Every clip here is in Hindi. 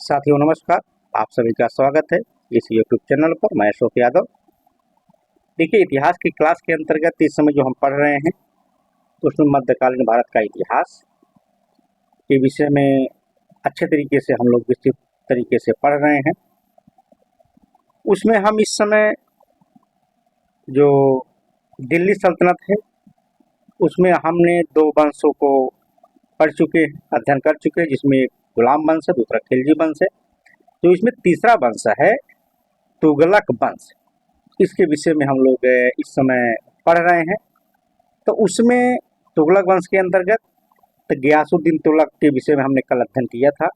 साथियों नमस्कार। आप सभी का स्वागत है इस YouTube चैनल पर। मैं अशोक यादव। देखिए, इतिहास की क्लास के अंतर्गत इस समय जो हम पढ़ रहे हैं तो उसमें मध्यकालीन भारत का इतिहास के विषय में अच्छे तरीके से हम लोग विस्तृत तरीके से पढ़ रहे हैं। उसमें हम इस समय जो दिल्ली सल्तनत है उसमें हमने दो वंशों को पढ़ चुके हैं, अध्ययन कर चुके हैं, जिसमें एक गुलाम वंश है, दूसरा खिलजी वंश है। तो इसमें तीसरा वंश है तुगलक वंश। इसके विषय में हम लोग इस समय पढ़ रहे हैं। तो उसमें तुगलक वंश के अंतर्गत तो गियासुद्दीन तुगलक के विषय में हमने कल अध्ययन किया था।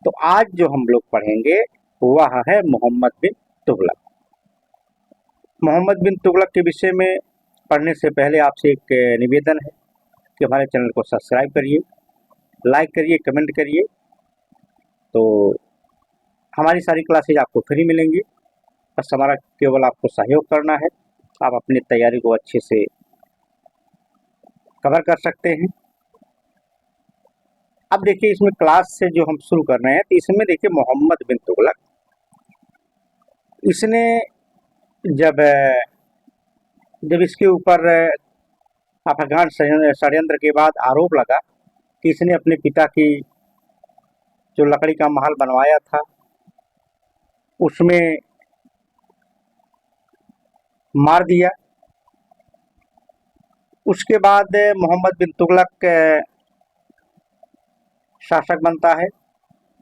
तो आज जो हम लोग पढ़ेंगे वह है मोहम्मद बिन तुगलक। मोहम्मद बिन तुगलक के विषय में पढ़ने से पहले आपसे एक निवेदन है कि हमारे चैनल को सब्सक्राइब करिए, लाइक करिए, कमेंट करिए। तो हमारी सारी क्लासेज आपको फ्री मिलेंगी, बस हमारा केवल आपको सहयोग करना है। आप अपनी तैयारी को अच्छे से कवर कर सकते हैं। अब देखिए, इसमें क्लास से जो हम शुरू कर रहे हैं तो इसमें देखिए मोहम्मद बिन तुगलक, इसने जब इसके ऊपर अफगान षड्यंत्र के बाद आरोप लगा कि इसने अपने पिता की जो लकड़ी का महल बनवाया था उसमें मार दिया। उसके बाद मोहम्मद बिन तुगलक शासक बनता है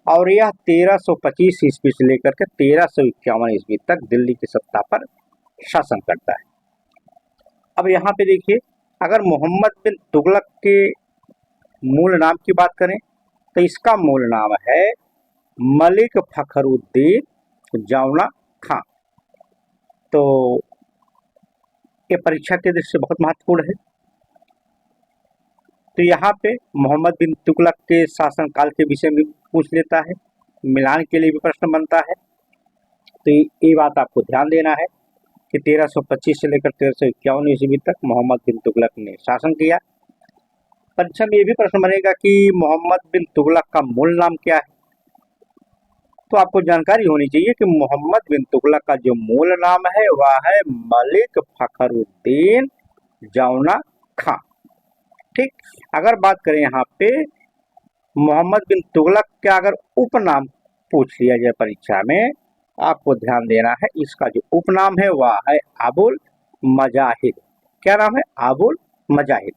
और यह 1325 ईस्वी से लेकर के 1351 ईस्वी तक दिल्ली की सत्ता पर शासन करता है। अब यहाँ पे देखिए, अगर मोहम्मद बिन तुगलक के मूल नाम की बात करें तो इसका मूल नाम है मलिक फखरुद्दीन जौना खां। तो ये परीक्षा के दृष्टि से बहुत महत्वपूर्ण है। तो यहाँ पे मोहम्मद बिन तुगलक के शासनकाल के विषय में पूछ लेता है, मिलान के लिए भी प्रश्न बनता है। तो ये बात आपको ध्यान देना है कि 1325 से लेकर 1351 ईस्वी तक मोहम्मद बिन तुगलक ने शासन किया। परीक्षा में ये भी प्रश्न बनेगा कि मोहम्मद बिन तुगलक का मूल नाम क्या है। तो आपको जानकारी होनी चाहिए कि मोहम्मद बिन तुगलक का जो मूल नाम है वह है मलिक फखरुद्दीन जौना खां। ठीक, अगर बात करें यहाँ पे मोहम्मद बिन तुगलक का अगर उपनाम पूछ लिया जाए परीक्षा में, आपको ध्यान देना है इसका जो उपनाम है वह है अबुल मजाहिद। क्या नाम है? अबुल मजाहिद।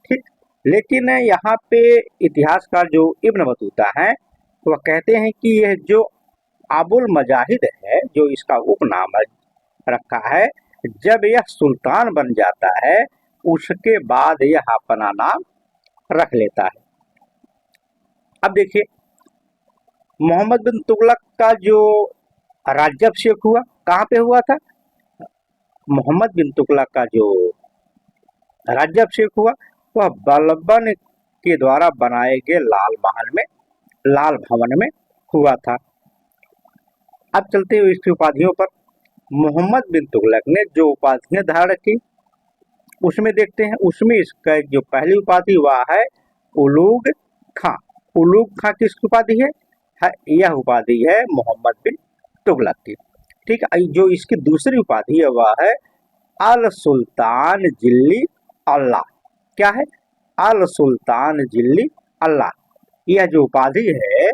ठीक, लेकिन यहाँ पे इतिहासकार जो इब्न बतूता है वह कहते हैं कि यह जो अबुल मजाहिद है, जो इसका उपनाम रखा है, जब यह सुल्तान बन जाता है उसके बाद यह अपना नाम रख लेता है। अब देखिए, मोहम्मद बिन तुगलक का जो राज्याभिषेक हुआ कहाँ पे हुआ था? मोहम्मद बिन तुगलक का जो राज्याभिषेक हुआ वह बलबन के द्वारा बनाए गए लाल महल में, लाल भवन में हुआ था। अब चलते हुए इसकी उपाधियों पर। मोहम्मद बिन तुगलक ने जो उपाधियां धारण की उसमें देखते हैं। उसमें इसका जो पहली उपाधि वह है उलूग खां। उलूग खां किसकी उपाधि है? यह उपाधि है मोहम्मद बिन तुगलक की। ठीक है, जो इसकी दूसरी उपाधि है वह है अल सुल्तान जिल्ली अल्लाह। क्या है? अल सुल्तान जिल्ली अल्लाह। यह जो उपाधि है,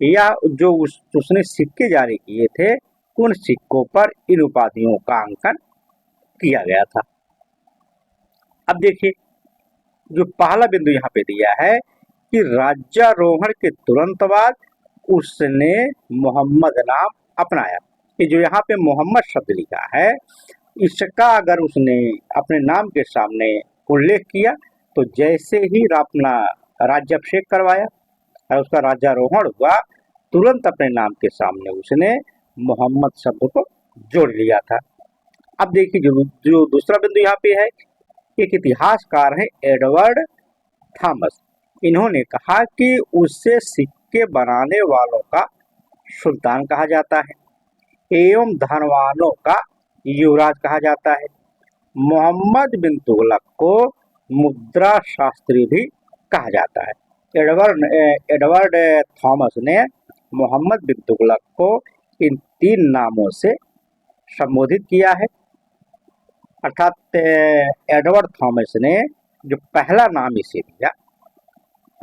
यह जो उसने सिक्के जारी किए थे उन सिक्कों पर इन उपाधियों का अंकन किया गया था। अब देखिए, जो पहला बिंदु यहाँ पे दिया है कि राज्यारोहण के तुरंत बाद उसने मोहम्मद नाम अपनाया। कि जो यहाँ पे मोहम्मद शब्द लिखा है इसका अगर उसने अपने नाम के सामने उल्लेख किया तो जैसे ही अपना राज्याभिषेक करवाया और उसका राज्यारोहण हुआ, तुरंत अपने नाम के सामने उसने मोहम्मद शब्द को जोड़ लिया था। अब देखिए, जो दूसरा बिंदु यहाँ पे है, एक इतिहासकार है एडवर्ड थॉमस। इन्होंने कहा कि उससे सिक्के बनाने वालों का सुल्तान कहा जाता है एवं धनवानों का युवराज कहा जाता है। मोहम्मद बिन तुगलक को मुद्रा शास्त्री भी कहा जाता है। एडवर्ड थॉमस ने मोहम्मद बिन तुगलक को इन 3 नामों से संबोधित किया है। अर्थात एडवर्ड थॉमस ने जो पहला नाम इसे दिया,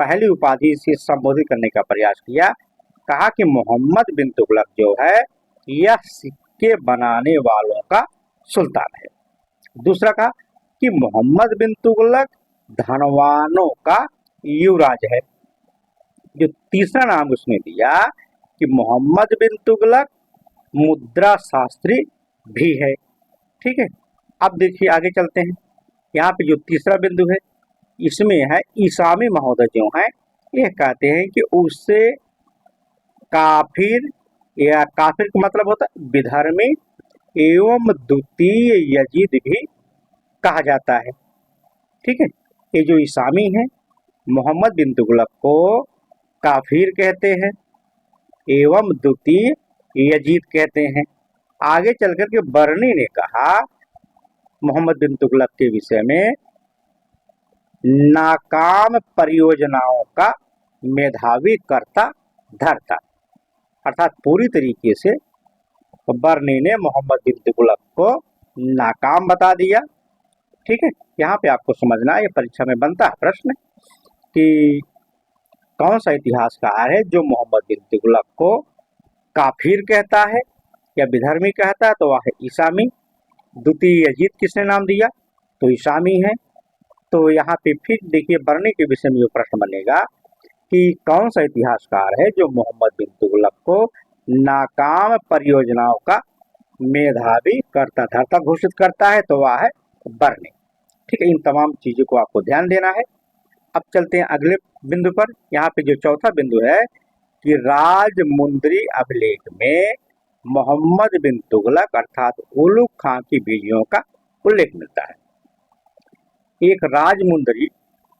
पहली उपाधि से संबोधित करने का प्रयास किया, कहा कि मोहम्मद बिन तुगलक जो है यह सिक्के बनाने वालों का सुल्तान है। दूसरा कहा कि मोहम्मद बिन तुगलक धनवानों का युवराज है। जो तीसरा नाम उसने दिया कि मोहम्मद बिन तुगलक मुद्रा शास्त्री भी है। ठीक है, अब देखिए आगे चलते हैं। यहाँ पे जो तीसरा बिंदु है इसमें है ईसामी महोदय जो हैं ये कहते हैं कि उससे काफिर, या काफिर का मतलब होता है विधर्मी एवं द्वितीय यजीद भी कहा जाता है। ठीक है, ये जो ईसामी है मोहम्मद बिन तुगलक को काफिर कहते हैं एवं द्वितीय यजीद कहते हैं। आगे चलकर के बर्नी ने कहा मोहम्मद बिन तुगलक के विषय में, नाकाम परियोजनाओं का मेधावी कर्ता धर्ता। अर्थात पूरी तरीके से बर्नी ने मोहम्मद बिन तुगलक को नाकाम बता दिया। ठीक है, यहाँ पे आपको समझना है, ये परीक्षा में बनता है प्रश्न कि कौन सा इतिहासकार है जो मोहम्मद बिन तुगलक को काफिर कहता है या विधर्मी कहता है, तो वह है ईसामी। द्वितीय यजीद किसने नाम दिया, तो ईसामी है। तो यहाँ पे फिर देखिए बर्नी के विषय में जो प्रश्न बनेगा कि कौन सा इतिहासकार है जो मोहम्मद बिन तुगलक को नाकाम परियोजनाओं का मेधावी कर्ता धर्ता घोषित करता है, तो वह है बर्नी। ठीक है, इन तमाम चीजों को आपको ध्यान देना है। अब चलते हैं अगले बिंदु पर। यहाँ पे जो चौथा बिंदु है कि राजमुंदरी अभिलेख में मोहम्मद बिन तुगलक अर्थात उलुग खां की बीवियों का उल्लेख मिलता है। एक राजमुंदरी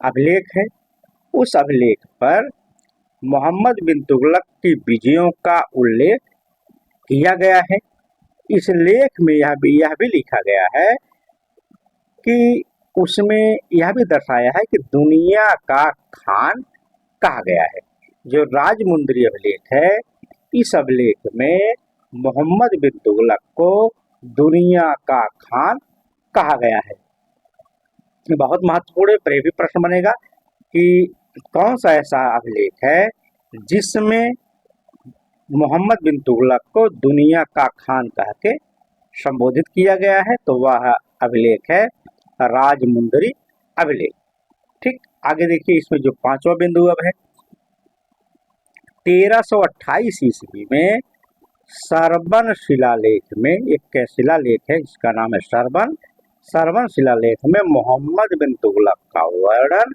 अभिलेख है, उस अभिलेख पर मोहम्मद बिन तुगलक की विजयों का उल्लेख किया गया है। इस लेख में यह भी लिखा गया है कि उसमें यह भी दर्शाया है कि दुनिया का खान कहा गया है। जो राजमुंदरी अभिलेख है, इस अभिलेख में मोहम्मद बिन तुगलक को दुनिया का खान कहा गया है। ये बहुत महत्वपूर्ण है, पर यह भी प्रश्न बनेगा कि कौन सा ऐसा अभिलेख है जिसमें मोहम्मद बिन तुगलक को दुनिया का खान कह के संबोधित किया गया है, तो वह अभिलेख है राजमुंदरी अभिलेख। ठीक, आगे देखिए इसमें जो पांचवा बिंदु अब है, 1328 ईस्वी में सरबन शिलालेख में, एक शिलालेख है जिसका नाम है सरबन शिलालेख में मोहम्मद बिन तुगलक का वर्णन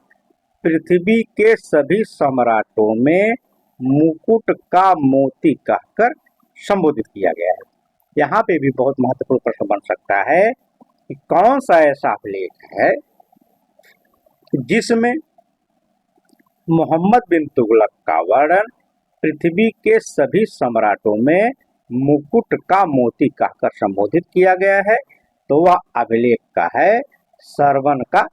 पृथ्वी के सभी सम्राटों में मुकुट का मोती कहकर संबोधित किया गया है। यहाँ पे भी बहुत महत्वपूर्ण प्रश्न बन सकता है कि कौन सा ऐसा अभिलेख है जिसमें मोहम्मद बिन तुगलक का वर्णन पृथ्वी के सभी सम्राटों में मुकुट का मोती कहकर संबोधित किया गया है, तो वह अभिलेख का है सरवन का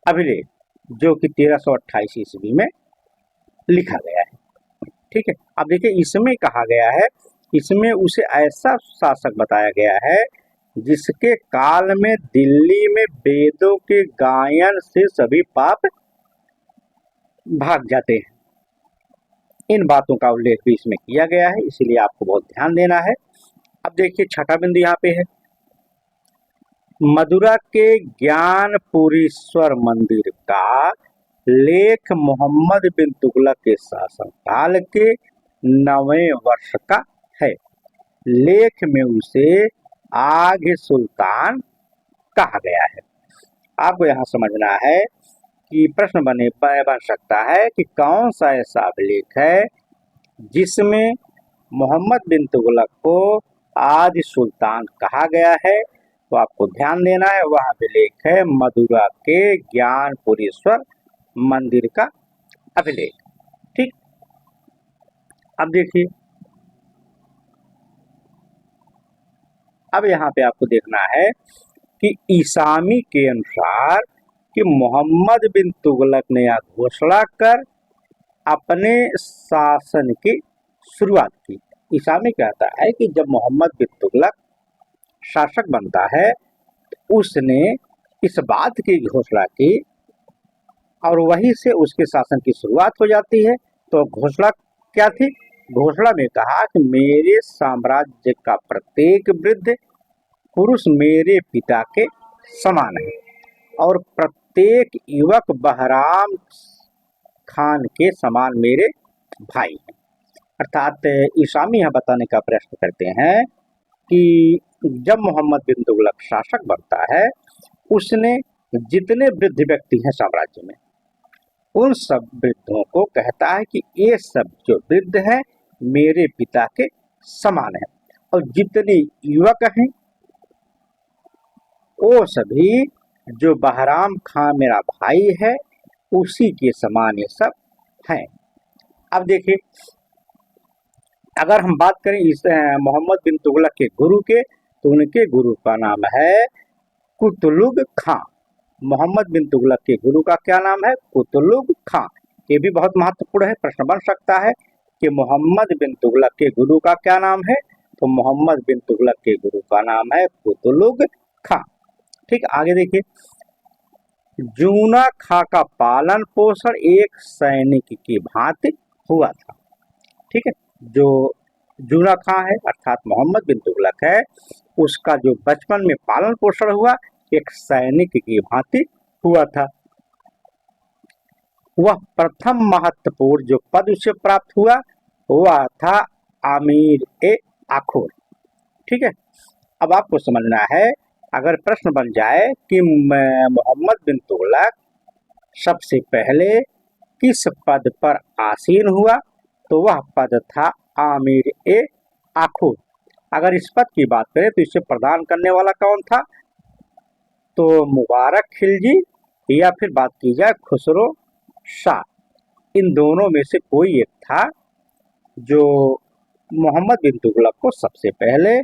अभिलेख, जो कि 1328 ईस्वी में लिखा गया है। ठीक है, अब देखिए इसमें कहा गया है, इसमें उसे ऐसा शासक बताया गया है जिसके काल में दिल्ली में वेदों के गायन से सभी पाप भाग जाते हैं। इन बातों का उल्लेख भी इसमें किया गया है, इसीलिए आपको बहुत ध्यान देना है। अब देखिए छठा बिंदु यहाँ पे है, मदुरा के ज्ञानपुरीश्वर मंदिर का लेख मोहम्मद बिन तुगलक के शासनकाल के 9वें वर्ष का है। लेख में उसे आगे सुल्तान कहा गया है। आपको यहाँ समझना है कि प्रश्न बन सकता है कि कौन सा ऐसा अभिलेख है जिसमें मोहम्मद बिन तुगलक को आदि सुल्तान कहा गया है। तो आपको ध्यान देना है, वह अभिलेख है मदुरा के ज्ञानपुरीश्वर मंदिर का अभिलेख। ठीक, अब देखिए, अब यहाँ पे आपको देखना है कि ईसामी के अनुसार कि मोहम्मद बिन तुगलक ने यह घोषणा कर अपने शासन की शुरुआत की। इसामी कहता है कि जब मोहम्मद बिन तुगलक शासक बनता है तो उसने इस बात की घोषणा की और वहीं से उसके शासन की शुरुआत हो जाती है। तो घोषणा क्या थी? घोषणा में कहा कि मेरे साम्राज्य का प्रत्येक वृद्ध पुरुष मेरे पिता के समान है और प्रत्येक युवक बहराम खान के समान मेरे भाई हैं। अर्थात इसामी यह बताने का प्रयत्न करते हैं कि जब मोहम्मद बिन तुगलक शासक बनता है उसने जितने वृद्ध व्यक्ति हैं साम्राज्य में उन सब वृद्धों को कहता है कि ये सब जो वृद्ध हैं मेरे पिता के समान है और जितने युवक हैं वो सभी जो बहराम खां मेरा भाई है उसी के समान ये सब हैं। अब देखिए, अगर हम बात करें इस मोहम्मद बिन तुगलक के गुरु के तो उनके गुरु का नाम है कुतलुग खां। मोहम्मद बिन तुगलक के गुरु का क्या नाम है? कुतलुग खां। ये भी बहुत महत्वपूर्ण है, प्रश्न बन सकता है कि मोहम्मद बिन तुगलक के गुरु का क्या नाम है? तो मोहम्मद बिन तुगलक के गुरु का नाम है कुतलुग खां। ठीक, आगे देखिए, जूना खां का पालन पोषण एक सैनिक की भांति हुआ था। ठीक है, जो जूना खां है अर्थात मोहम्मद बिन तुगलक है उसका जो बचपन में पालन पोषण हुआ एक सैनिक की भांति हुआ था। वह प्रथम महत्वपूर्ण जो पद उसे प्राप्त हुआ वह था आमीर ए आखोर। ठीक है, अब आपको समझना है, अगर प्रश्न बन जाए कि मोहम्मद बिन तुगलक सबसे पहले किस पद पर आसीन हुआ तो वह पद था आमीर ए आखोर। अगर इस पद की बात करें तो इसे प्रदान करने वाला कौन था? तो मुबारक खिलजी या फिर बात की जाए खुसरो शाह, इन दोनों में से कोई एक था जो मोहम्मद बिन तुगलक को सबसे पहले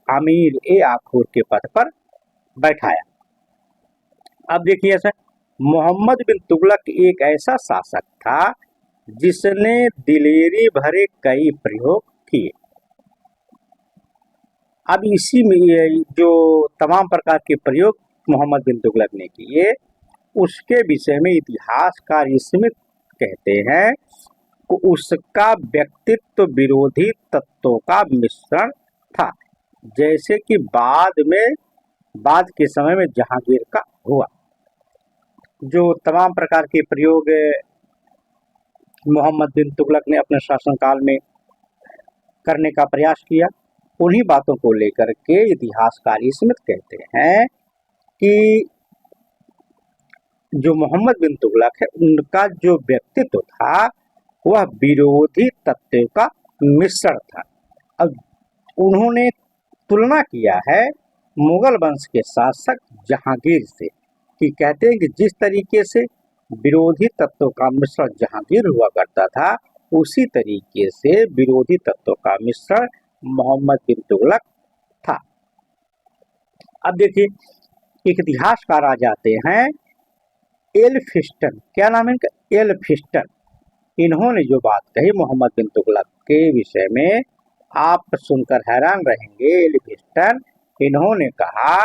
आमीर ए आखोर के पद पर बैठाया। अब देखिए, ऐसा मोहम्मद बिन तुगलक एक ऐसा शासक था जिसने दिलेरी भरे कई प्रयोग किए। अब इसी में जो तमाम प्रकार के प्रयोग मोहम्मद बिन तुगलक ने किए उसके विषय में इतिहासकार स्मिथ कहते हैं कि उसका व्यक्तित्व विरोधी तत्वों का मिश्रण था, जैसे कि बाद के समय में जहांगीर का हुआ। जो तमाम प्रकार के प्रयोग मोहम्मद बिन तुगलक ने अपने शासनकाल में करने का प्रयास किया, उन्हीं बातों को लेकर के इतिहासकार स्मिथ कहते हैं कि जो मोहम्मद बिन तुगलक है उनका जो व्यक्तित्व था वह विरोधी तत्वों का मिश्रण था। अब उन्होंने तुलना किया है मुगल वंश के शासक जहांगीर से, कि कहते हैं कि जिस तरीके से विरोधी तत्वों का मिश्रण जहांगीर हुआ करता था उसी तरीके से विरोधी तत्वों का मिश्रण मोहम्मद बिन तुगलक था। अब देखिए, एक इतिहासकार आ जाते हैं एल्फिस्टन, क्या नाम है इनका? एल्फिस्टन। इन्होंने जो बात कही मोहम्मद बिन तुगलक के विषय में आप सुनकर हैरान रहेंगे। एल्फिस्टन इन्होंने कहा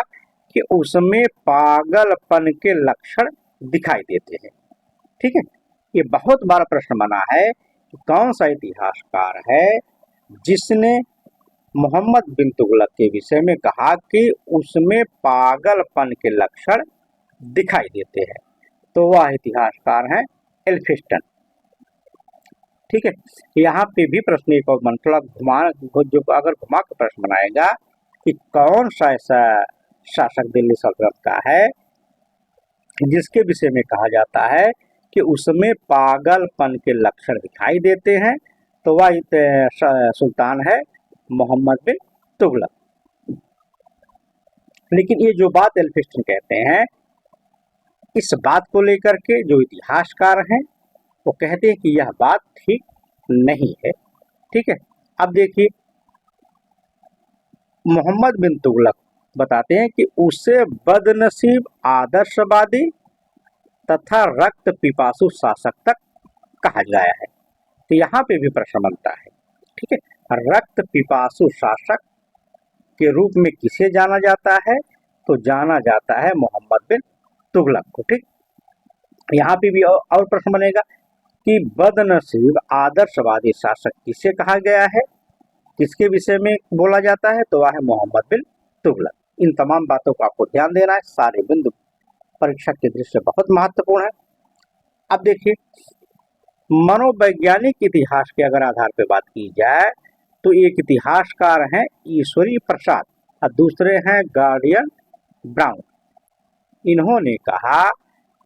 कि उसमें पागलपन के लक्षण दिखाई देते हैं। ठीक है, ये बहुत बड़ा प्रश्न बना है कि कौन सा इतिहासकार है जिसने मोहम्मद बिन तुगलक के विषय में कहा कि उसमें पागलपन के लक्षण दिखाई देते हैं? तो वह इतिहासकार हैं एल्फिस्टन। ठीक है, यहाँ पे भी प्रश्न एक और जो अगर घुमा के प्रश्न बनाएगा कि कौन सा ऐसा शासक दिल्ली सल्तनत का है जिसके विषय में कहा जाता है कि उसमें पागलपन के लक्षण दिखाई देते हैं, तो वह सुल्तान है मोहम्मद बिन तुगलक। लेकिन ये जो बात एल्फिस्टन कहते हैं इस बात को लेकर के जो इतिहासकार हैं वो कहते हैं कि यह बात ठीक नहीं है। ठीक है, अब देखिए, मोहम्मद बिन तुगलक बताते हैं कि उसे बदनसीब आदर्शवादी तथा रक्त पिपासु शासक तक कहा गया है। तो यहाँ पे भी प्रश्न बनता है ठीक है। रक्त पिपासु शासक के रूप में किसे जाना जाता है? तो जाना जाता है मोहम्मद बिन तुगलक को। ठीक, यहाँ पे भी और प्रश्न बनेगा कि बदनसीब आदर्शवादी शासक किसे कहा गया है, किसके विषय में बोला जाता है? तो वह है मोहम्मद बिन तुगलक। इन तमाम बातों को आपको ध्यान देना है, सारे बिंदु परीक्षा के दृष्टि से बहुत महत्वपूर्ण है। अब देखिए, मनोवैज्ञानिक इतिहास के अगर आधार पर बात की जाए तो एक इतिहासकार हैं ईश्वरी प्रसाद और दूसरे हैं गॉर्डन ब्राउन। इन्होंने कहा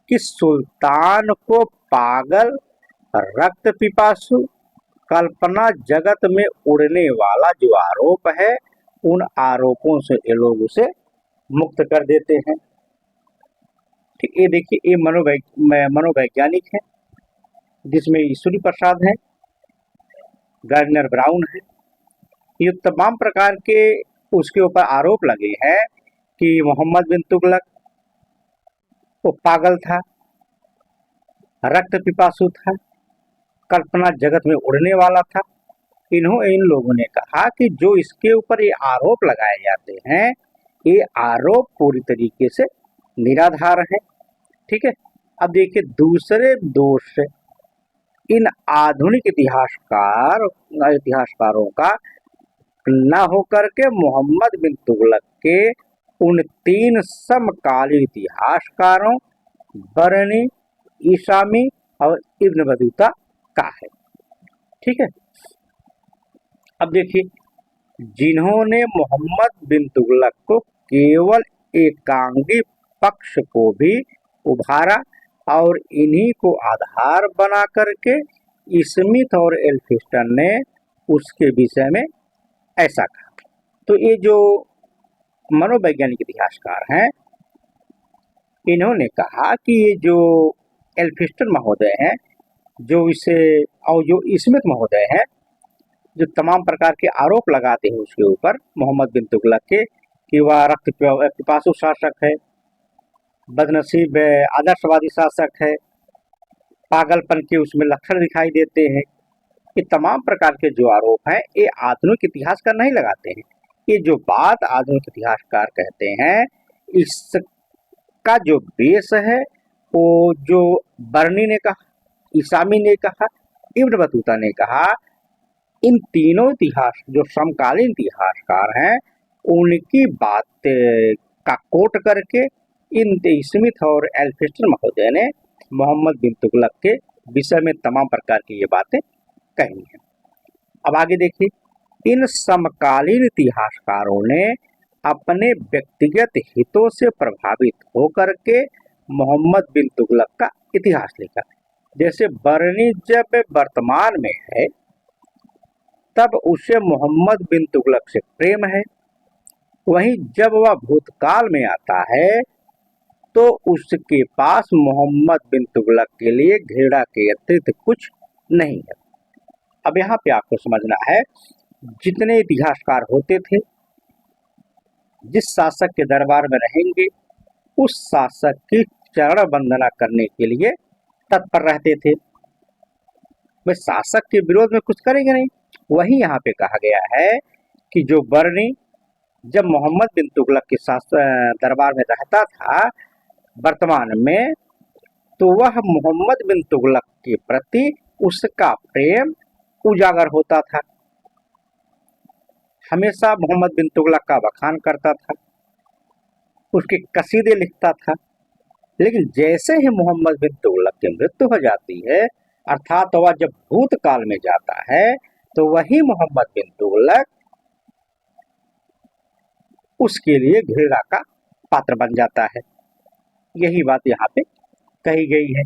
कि सुल्तान को पागल, रक्त पिपासु, कल्पना जगत में उड़ने वाला जो आरोप है, उन आरोपों से ये लोग उसे मुक्त कर देते हैं। ठीक, ये देखिए, ये मनोवैज्ञानिक है जिसमें ईश्वरी प्रसाद है, गार्डनर ब्राउन है। ये तमाम प्रकार के उसके ऊपर आरोप लगे हैं कि मोहम्मद बिन तुगलक वो पागल था, रक्त पिपासु था, कल्पना जगत में उड़ने वाला था। इन लोगों ने कहा कि जो इसके ऊपर ये आरोप लगाए जाते हैं, ये आरोप पूरी तरीके से निराधार है। ठीक है। अब देखिए, दूसरे दोष इन आधुनिक इतिहासकारों का न होकर के मोहम्मद बिन तुगलक के उन 3 समकालीन इतिहासकारों बरनी, ईसामी और इब्न बतूता का है। ठीक है। अब देखिए, जिन्होंने मोहम्मद बिन तुगलक को केवल एकांगी पक्ष को भी उभारा और इन्हीं को आधार बना करके स्मिथ और एल्फिंस्टन ने उसके विषय में ऐसा कहा। तो ये जो मनोवैज्ञानिक इतिहासकार हैं, इन्होंने कहा कि ये जो एल्फिंस्टन महोदय हैं, जो इसे और जो स्मिथ महोदय हैं, जो तमाम प्रकार के आरोप लगाते हैं उसके ऊपर मोहम्मद बिन तुगलक के कि वह रक्त पिपासु शासक है, बदनसीब आदर्शवादी शासक है, पागलपन के उसमें लक्षण दिखाई देते हैं, ये तमाम प्रकार के जो आरोप हैं, ये आधुनिक इतिहासकार नहीं लगाते हैं। ये जो बात आधुनिक इतिहासकार कहते हैं, इसका जो बेस है वो जो बर्नी ने कहा, इसामी ने कहा, इब्न बतूता ने कहा, इन तीनों इतिहास जो समकालीन इतिहासकार हैं, उनकी बात का कोट करके इन स्मिथ और एल्फिंस्टन महोदय ने मोहम्मद बिन तुगलक के विषय में तमाम प्रकार की ये बातें कही हैं। अब आगे देखिए, इन समकालीन इतिहासकारों ने अपने व्यक्तिगत हितों से प्रभावित होकर के मोहम्मद बिन तुगलक का इतिहास लिखा। जैसे बरनी जब वर्तमान में है तब उसे मोहम्मद बिन तुगलक से प्रेम है, वहीं जब वह भूतकाल में आता है तो उसके पास मोहम्मद बिन तुगलक के लिए घृणा के अतिरिक्त कुछ नहीं है। अब यहाँ पे आपको समझना है, जितने इतिहासकार होते थे, जिस शासक के दरबार में रहेंगे उस शासक की चरण वंदना करने के लिए तत्पर रहते थे। वे शासक के विरोध में कुछ करेंगे नहीं। वही यहाँ पे कहा गया है कि जो बरनी जब मोहम्मद बिन तुगलक के दरबार में रहता था वर्तमान में, तो वह मोहम्मद बिन तुगलक के प्रति उसका प्रेम उजागर होता था, हमेशा मोहम्मद बिन तुगलक का बखान करता था, उसके कसीदे लिखता था। लेकिन जैसे ही मोहम्मद बिन तुगलक की मृत्यु हो जाती है, अर्थात वह जब भूतकाल में जाता है, तो वही मोहम्मद बिन तुगलक उसके लिए घृणा का पात्र बन जाता है। यही बात यहाँ पे कही गई है।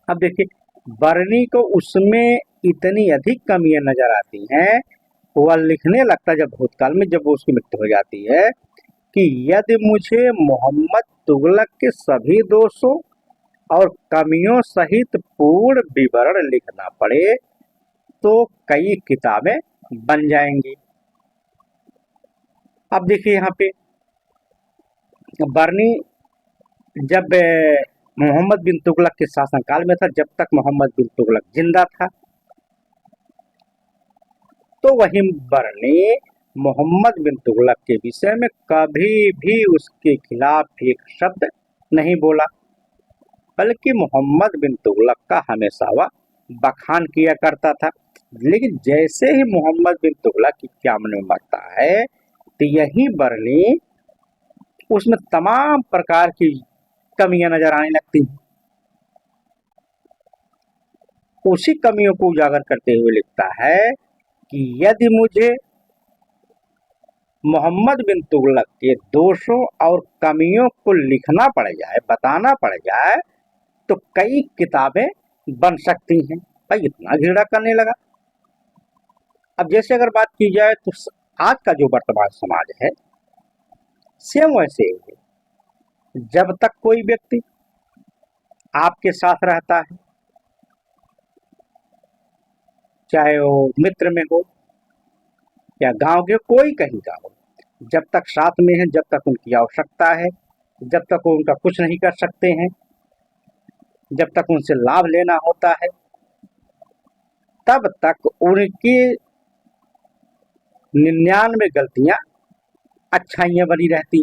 अब देखिए, बरनी को उसमें इतनी अधिक कमियां नजर आती हैं, वह लिखने लगता जब भूतकाल में, जब उसकी मृत्यु हो जाती है, कि यदि मुझे मोहम्मद तुगलक के सभी दोषों और कमियों सहित पूर्ण विवरण लिखना पड़े तो कई किताबें बन जाएंगी। अब देखिए, यहाँ पे बरनी जब मोहम्मद बिन तुगलक के शासनकाल में था, जब तक मोहम्मद बिन तुगलक जिंदा था, तो वही बरनी मोहम्मद बिन तुगलक के विषय में कभी भी उसके खिलाफ एक शब्द नहीं बोला, बल्कि मोहम्मद बिन तुगलक का हमेशा वह बखान किया करता था। लेकिन जैसे ही मोहम्मद बिन तुगलक की क़यामत में मरता है तो यही बरनी उसमें तमाम प्रकार की कमियां नजर आने लगती हैं। उसी कमियों को उजागर करते हुए लिखता है कि यदि मुझे मोहम्मद बिन तुगलक के दोषों और कमियों को लिखना पड़ जाए, बताना पड़ जाए, तो कई किताबें बन सकती हैं। भाई इतना घृणा करने लगा। अब जैसे अगर बात की जाए तो आज का जो वर्तमान समाज है सेम वैसे ही है। जब तक कोई व्यक्ति आपके साथ रहता है, चाहे वो मित्र में हो या गांव के कोई कहीं का हो, जब तक साथ में है, जब तक उनकी आवश्यकता है, जब तक वो उनका कुछ नहीं कर सकते हैं, जब तक उनसे लाभ लेना होता है, तब तक उनकी 99 गलतियां अच्छाइयां बनी रहती।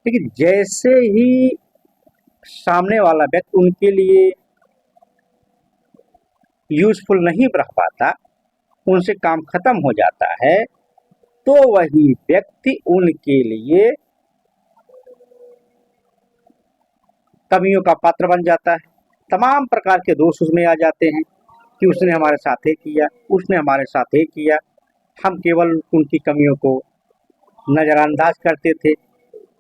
लेकिन जैसे ही सामने वाला व्यक्ति उनके लिए यूजफुल नहीं रह पाता, उनसे काम खत्म हो जाता है, तो वही व्यक्ति उनके लिए कमियों का पात्र बन जाता है। तमाम प्रकार के दोष उसमें आ जाते हैं कि उसने हमारे साथ ये किया, उसने हमारे साथ ये किया, हम केवल उनकी कमियों को नज़रअंदाज करते थे।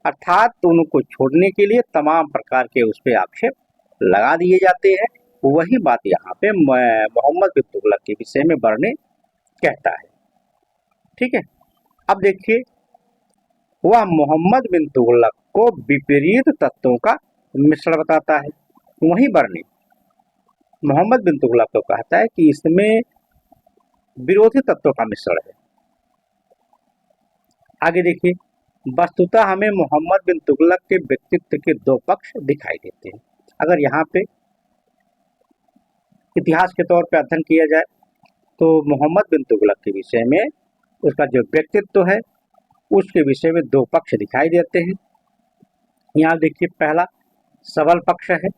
अर्थात तो उनको छोड़ने के लिए तमाम प्रकार के उस पर आक्षेप लगा दिए जाते हैं। वही बात यहाँ पे मोहम्मद बिन तुगलक के विषय में बरनी कहता है। ठीक है, अब देखिए, वह मोहम्मद बिन तुगलक को विपरीत तत्वों का मिश्रण बताता है। वही बरनी मोहम्मद बिन तुगलक को कहता है कि इसमें विरोधी तत्वों का मिश्रण है। आगे देखिए, वस्तुतः हमें मोहम्मद बिन तुगलक के व्यक्तित्व के दो पक्ष दिखाई देते हैं। अगर यहाँ पे इतिहास के तौर पर अध्ययन किया जाए तो मोहम्मद बिन तुगलक के विषय में उसका जो व्यक्तित्व है उसके विषय में दो पक्ष दिखाई देते हैं। यहाँ देखिए, पहला सबल पक्ष है।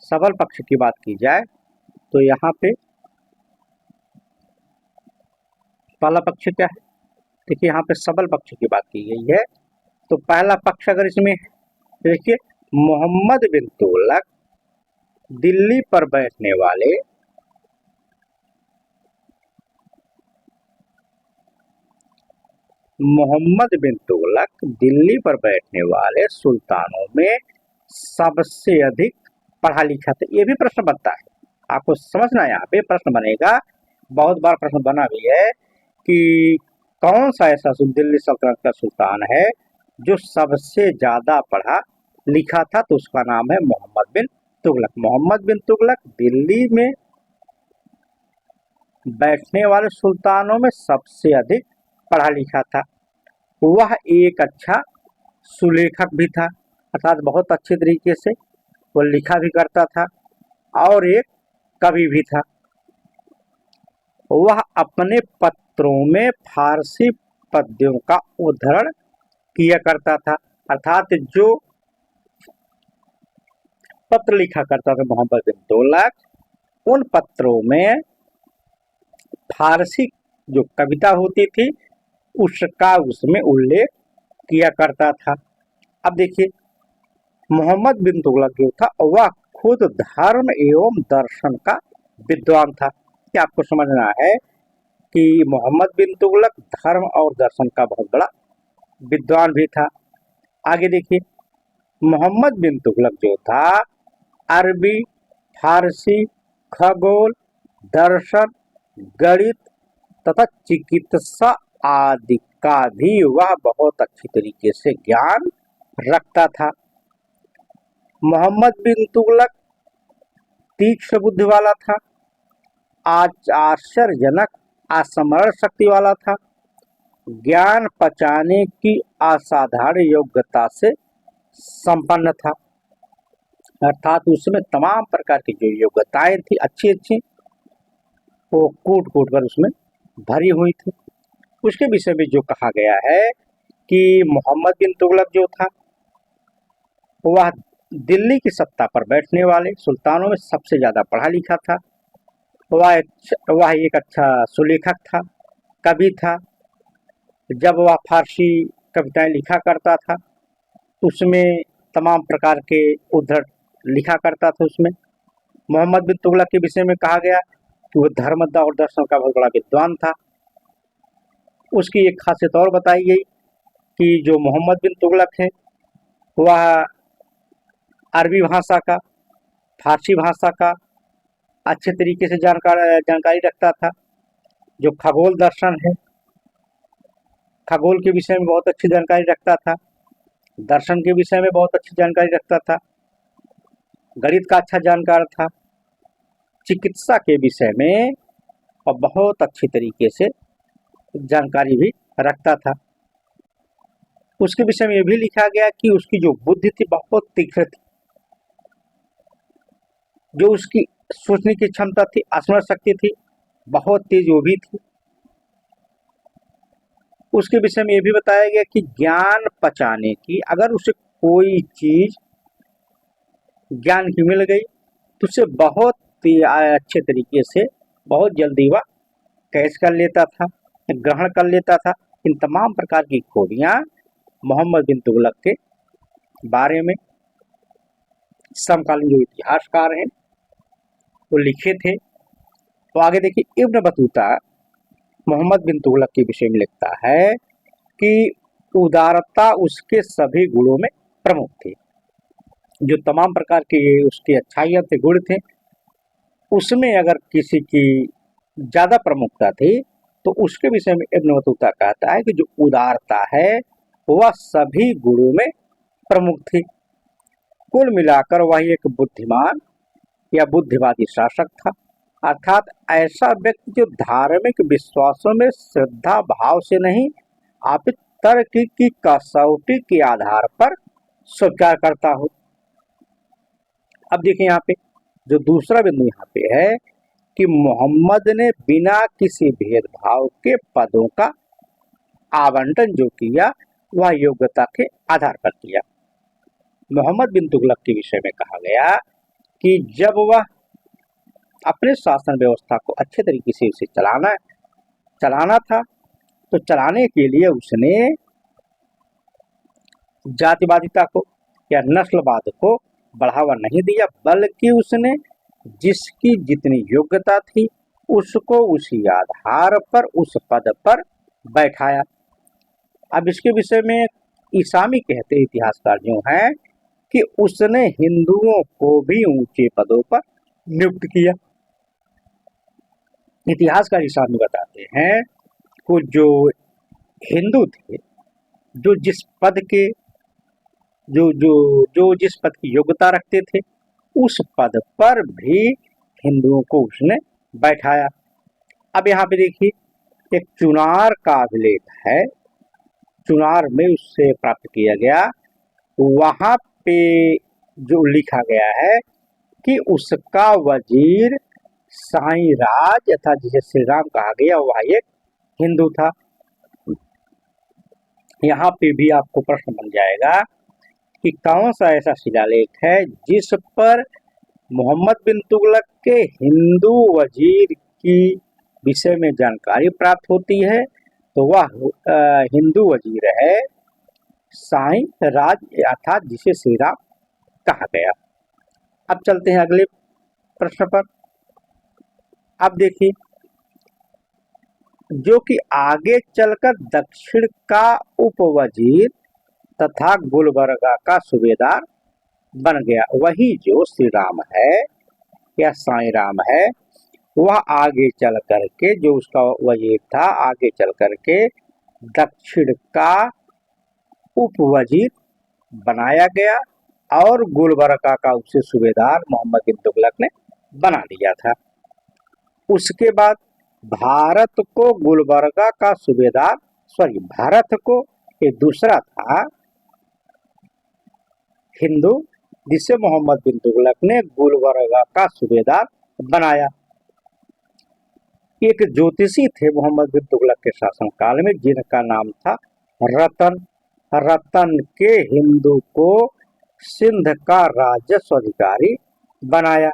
सबल पक्ष की बात की जाए तो यहाँ पे पहला पक्ष क्या है, देखिए यहाँ पे सबल पक्ष की बात की गई है। तो पहला पक्ष अगर इसमें है, देखिए, मोहम्मद बिन तुगलक दिल्ली पर बैठने वाले सुल्तानों में सबसे अधिक पढ़ा लिखा था। ये भी प्रश्न बनता है, आपको समझना, यहाँ पे प्रश्न बनेगा, बहुत बार प्रश्न बना भी है कि कौन सा ऐसा दिल्ली सल्तनत का सुल्तान है जो सबसे ज्यादा पढ़ा लिखा था, तो उसका नाम है मोहम्मद बिन तुगलक। मोहम्मद बिन तुगलक दिल्ली में बैठने वाले सुल्तानों में सबसे अधिक पढ़ा लिखा था। वह एक अच्छा सुलेखक भी था, अर्थात बहुत अच्छे तरीके से वो लिखा भी करता था, और एक कवि भी था। वह अपने पत्रों में फारसी पद्यों का उद्धरण किया करता था, अर्थात जो पत्र लिखा करता था मोहम्मद बिन तुगलक, उन पत्रों में फारसी जो कविता होती थी उसका उसमें उल्लेख किया करता था। अब देखिए, मोहम्मद बिन तुगलक जो था वह खुद धर्म एवं दर्शन का विद्वान था। क्या आपको समझना है कि मोहम्मद बिन तुगलक धर्म और दर्शन का बहुत बड़ा विद्वान भी था। आगे देखिए, मोहम्मद बिन तुगलक जो था अरबी, फारसी, खगोल, दर्शन, गणित तथा चिकित्सा आदि का भी वह बहुत अच्छी तरीके से ज्ञान रखता था। मोहम्मद बिन तुगलक तीक्ष्ण बुद्धि वाला था, आश्चर्यजनक अस्मरण शक्ति वाला था, ज्ञान पचाने की असाधारण योग्यता से संपन्न था। अर्थात उसमें तमाम प्रकार की जो योग्यताएं थी अच्छी अच्छी, वो कूट कूट कर उसमें भरी हुई थी। उसके विषय में जो कहा गया है कि मोहम्मद बिन तुगलक जो था वह दिल्ली की सत्ता पर बैठने वाले सुल्तानों में सबसे ज़्यादा पढ़ा लिखा था। वह एक अच्छा सुलेखक था, कवि था। जब वह फारसी कविताएं लिखा करता था तो उसमें तमाम प्रकार के उद्धरण लिखा करता था। उसमें मोहम्मद बिन तुगलक के विषय में कहा गया कि वह धर्म और दर्शन का बहुत बड़ा विद्वान था। उसकी एक खासियत और बताई गई कि जो मोहम्मद बिन तुगलक है वह अरबी भाषा का, फारसी भाषा का अच्छे तरीके से जानकारी रखता था। जो खगोल दर्शन है, खगोल के विषय में बहुत अच्छी जानकारी रखता था। दर्शन के विषय में बहुत अच्छी जानकारी रखता था। गणित का अच्छा जानकार था। चिकित्सा के विषय में और बहुत अच्छी तरीके से जानकारी भी रखता था। उसके विषय में यह भी लिखा गया कि उसकी जो बुद्धि थी बहुत तीक्ष्ण थी। जो उसकी सोचने की क्षमता थी, स्मरण शक्ति थी, बहुत तेज वो भी थी। उसके विषय में यह भी बताया गया कि ज्ञान पचाने की, अगर उसे कोई चीज ज्ञान की मिल गई तो उसे बहुत अच्छे तरीके से बहुत जल्दी वह कैच कर लेता था, ग्रहण कर लेता था। इन तमाम प्रकार की खूबियां मोहम्मद बिन तुगलक के बारे में समकालीन जो इतिहासकार हैं वो लिखे थे। तो आगे देखिए, इब्न बतूता मोहम्मद बिन तुगलक के विषय में लिखता है कि उदारता उसके सभी गुणों में प्रमुख थी। जो तमाम प्रकार के उसके अच्छाइयाँ थे, गुण थे, उसमें अगर किसी की ज्यादा प्रमुखता थी तो उसके विषय में इब्न बतूता कहता है कि जो उदारता है वह सभी गुणों में प्रमुख थी। कुल मिलाकर वह एक बुद्धिमान या बुद्धिवादी शासक था, अर्थात ऐसा व्यक्ति जो धार्मिक विश्वासों में श्रद्धा भाव से नहीं अपितु तर्क की कसौटी के आधार पर स्वीकार करता हो। अब देखिए यहाँ पे जो दूसरा बिंदु यहाँ पे है कि मोहम्मद ने बिना किसी भेदभाव के पदों का आवंटन जो किया वह योग्यता के आधार पर किया। मोहम्मद बिन तुगलक के विषय में कहा गया कि जब वह अपने शासन व्यवस्था को अच्छे तरीके से उसे चलाना था तो चलाने के लिए उसने जातिवादिता को या नस्लवाद को बढ़ावा नहीं दिया, बल्कि उसने जिसकी जितनी योग्यता थी उसको उसी आधार पर उस पद पर बैठाया। अब इसके विषय में ईसामी कहते इतिहासकार जो हैं कि उसने हिंदुओं को भी ऊंचे पदों पर नियुक्त किया। इतिहासकार ईसामी बताते हैं कि जो हिंदू थे, जो जिस पद के जो जिस पद की योग्यता रखते थे उस पद पर भी हिंदुओं को उसने बैठाया। अब यहाँ पे देखिए एक चुनार का अभिलेख है, चुनार में उससे प्राप्त किया गया। वहां पे जो लिखा गया है कि उसका वजीर साईं राज तथा जिसे श्री राम कहा गया वह एक हिंदू था। यहाँ पे भी आपको प्रश्न बन जाएगा कि कौन सा ऐसा शिलालेख है जिस पर मोहम्मद बिन तुगलक के हिंदू वजीर की विषय में जानकारी प्राप्त होती है। तो वह हिंदू वजीर है साईं राज अर्थात जिसे श्री राम कहा गया। अब चलते हैं अगले प्रश्न पर। अब देखिए जो कि आगे चलकर दक्षिण का उपवजीर तथा गुलबर्गा का सूबेदार बन गया, वही जो श्री राम है या साईं राम है वह आगे चल करके जो उसका वजीर था आगे चल करके दक्षिण का उपवजीर बनाया गया और गुलबर्गा का उसे सूबेदार मोहम्मद बिन तुगलक ने बना दिया था। उसके बाद भारत को गुलबर्गा का सूबेदार भारत को एक दूसरा था हिंदू जिसे मोहम्मद बिन तुगलक ने गुलबर्गा का सूबेदार बनाया। एक ज्योतिषी थे मोहम्मद बिन तुगलक के शासनकाल में, जिनका नाम था रतन। रतन के हिंदू को सिंध का राजस्व अधिकारी बनाया।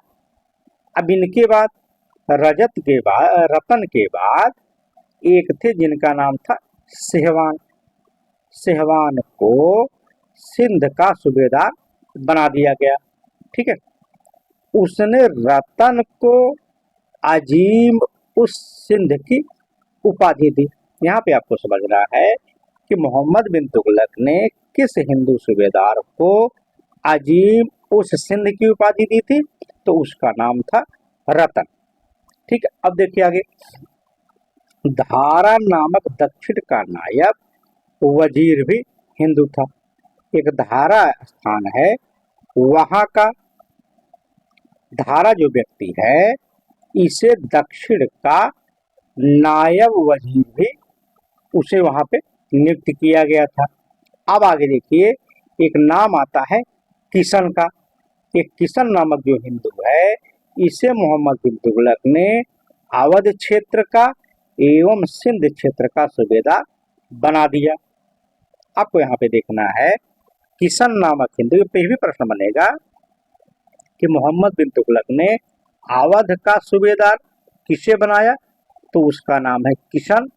अब इनके बाद रतन के बाद एक थे जिनका नाम था सेहवान। सेहवान को सिंध का सूबेदार बना दिया गया। ठीक है, उसने रतन को अजीम उस सिंध की उपाधि दी। यहाँ पे आपको समझना है कि मोहम्मद बिन तुगलक ने किस हिंदू सूबेदार को अजीम उस सिंध की उपाधि दी थी, तो उसका नाम था रतन। ठीक है, अब देखिए आगे। धारा नामक दक्षिण का नायब वजीर भी हिंदू था। एक धारा स्थान है, वहां का धारा जो व्यक्ति है, इसे दक्षिण का नायब वजीर भी उसे वहां पे नियुक्त किया गया था। अब आगे देखिए, एक नाम आता है किशन का। एक किशन नामक जो हिंदू है, इसे मोहम्मद बिन तुगलक ने अवध क्षेत्र का एवं सिंध क्षेत्र का सूबेदार बना दिया। आपको यहाँ पे देखना है, किशन नामक हिंदू पे भी प्रश्न बनेगा कि मोहम्मद बिन तुगलक ने अवध का सूबेदार किसे बनाया, तो उसका नाम है किशन।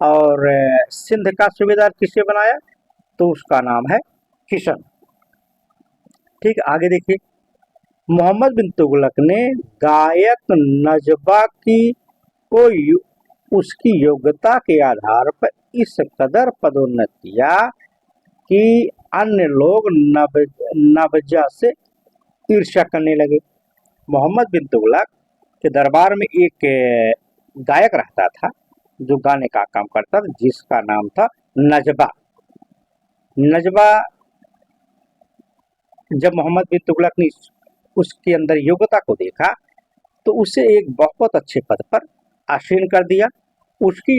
और सिंध का सूबेदार किसे बनाया, तो उसका नाम है किशन। ठीक, आगे देखिए। मोहम्मद बिन तुगलक ने गायक नजबा की को उसकी योग्यता के आधार पर इस कदर पदोन्नत किया कि अन्य लोग नबजा से ईर्ष्या करने लगे। मोहम्मद बिन तुगलक के दरबार में एक गायक रहता था जो गाने का काम करता था, जिसका नाम था नजबा। नजबा जब मोहम्मद बिन तुगलक ने उसके अंदर योग्यता को देखा, तो उसे एक बहुत अच्छे पद पर आसीन कर दिया। उसकी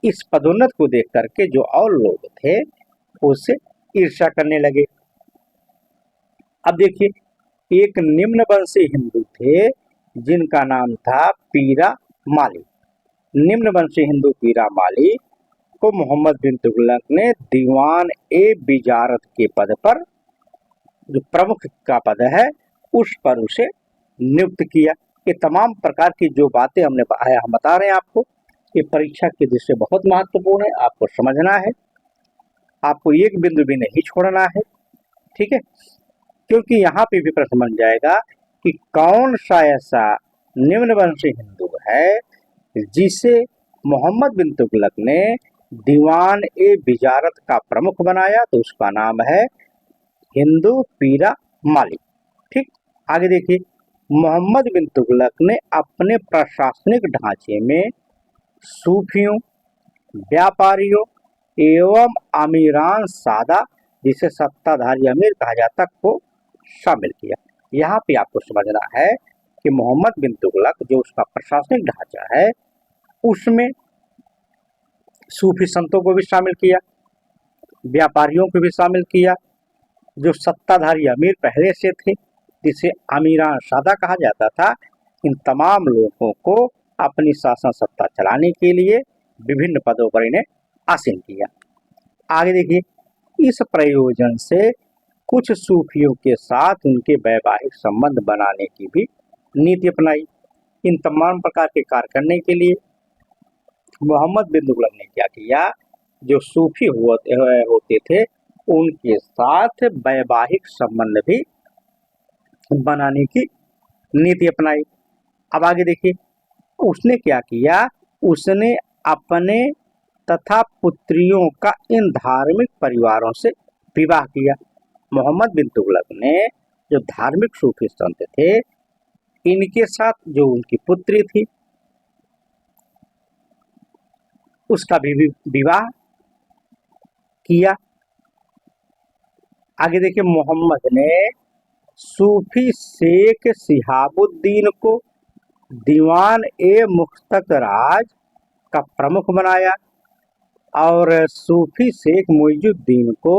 इस पदोन्नत को देख करके जो और लोग थे, उससे ईर्ष्या करने लगे। अब देखिए, एक निम्न वंशी हिंदू थे जिनका नाम था पीरा माली। निम्न वंशी हिंदू पीरा माली को मोहम्मद बिन तुगलक ने दीवान ए बिजारत के पद पर, जो प्रमुख का पद है, उस पर उसे नियुक्त किया। ये तमाम प्रकार की जो बातें हम बता रहे हैं आपको, ये परीक्षा की दृष्टि से बहुत महत्वपूर्ण है। आपको समझना है, आपको एक बिंदु भी नहीं छोड़ना है। ठीक है, क्योंकि यहाँ पे भी प्रश्न बन जाएगा कि कौन सा ऐसा निम्नवंशी हिंदू है जिसे मोहम्मद बिन तुगलक ने दीवान ए बिजारत का प्रमुख बनाया, तो उसका नाम है हिंदू पीरा माली। ठीक, आगे देखिए। मोहम्मद बिन तुगलक ने अपने प्रशासनिक ढांचे में सूफियों, व्यापारियों एवं अमीरान सादा, जिसे सत्ताधारी अमीर कहा जाता, को शामिल किया। यहाँ पे आपको समझना है कि मोहम्मद बिन तुगलक जो उसका प्रशासनिक ढांचा है, उसमें सूफी संतों को भी शामिल किया, व्यापारियों को भी शामिल किया, जो सत्ताधारी अमीर पहले से थे जिसे अमीरान सादा कहा जाता था। इन तमाम लोगों को अपनी शासन सत्ता चलाने के लिए विभिन्न पदों पर इन्हें आसीन किया। आगे देखिए, इस प्रयोजन से कुछ सूफियों के साथ उनके वैवाहिक संबंध बनाने की भी नीति अपनाई। इन तमाम प्रकार के कार्य करने के लिए मोहम्मद बिन तुगलक ने क्या किया, जो सूफी होते थे उनके साथ वैवाहिक संबंध भी बनाने की नीति अपनाई। अब आगे देखिए, उसने क्या किया, उसने अपने तथा पुत्रियों का इन धार्मिक परिवारों से विवाह किया। मोहम्मद बिन तुगलक ने जो धार्मिक सूफी संत थे, इनके साथ जो उनकी पुत्री थी, उसका भी विवाह किया। आगे देखिए, मोहम्मद ने सूफी शेख शिहाबुद्दीन को दीवान ए मुख्तराज का प्रमुख बनाया और सूफी शेख मुइजुद्दीन को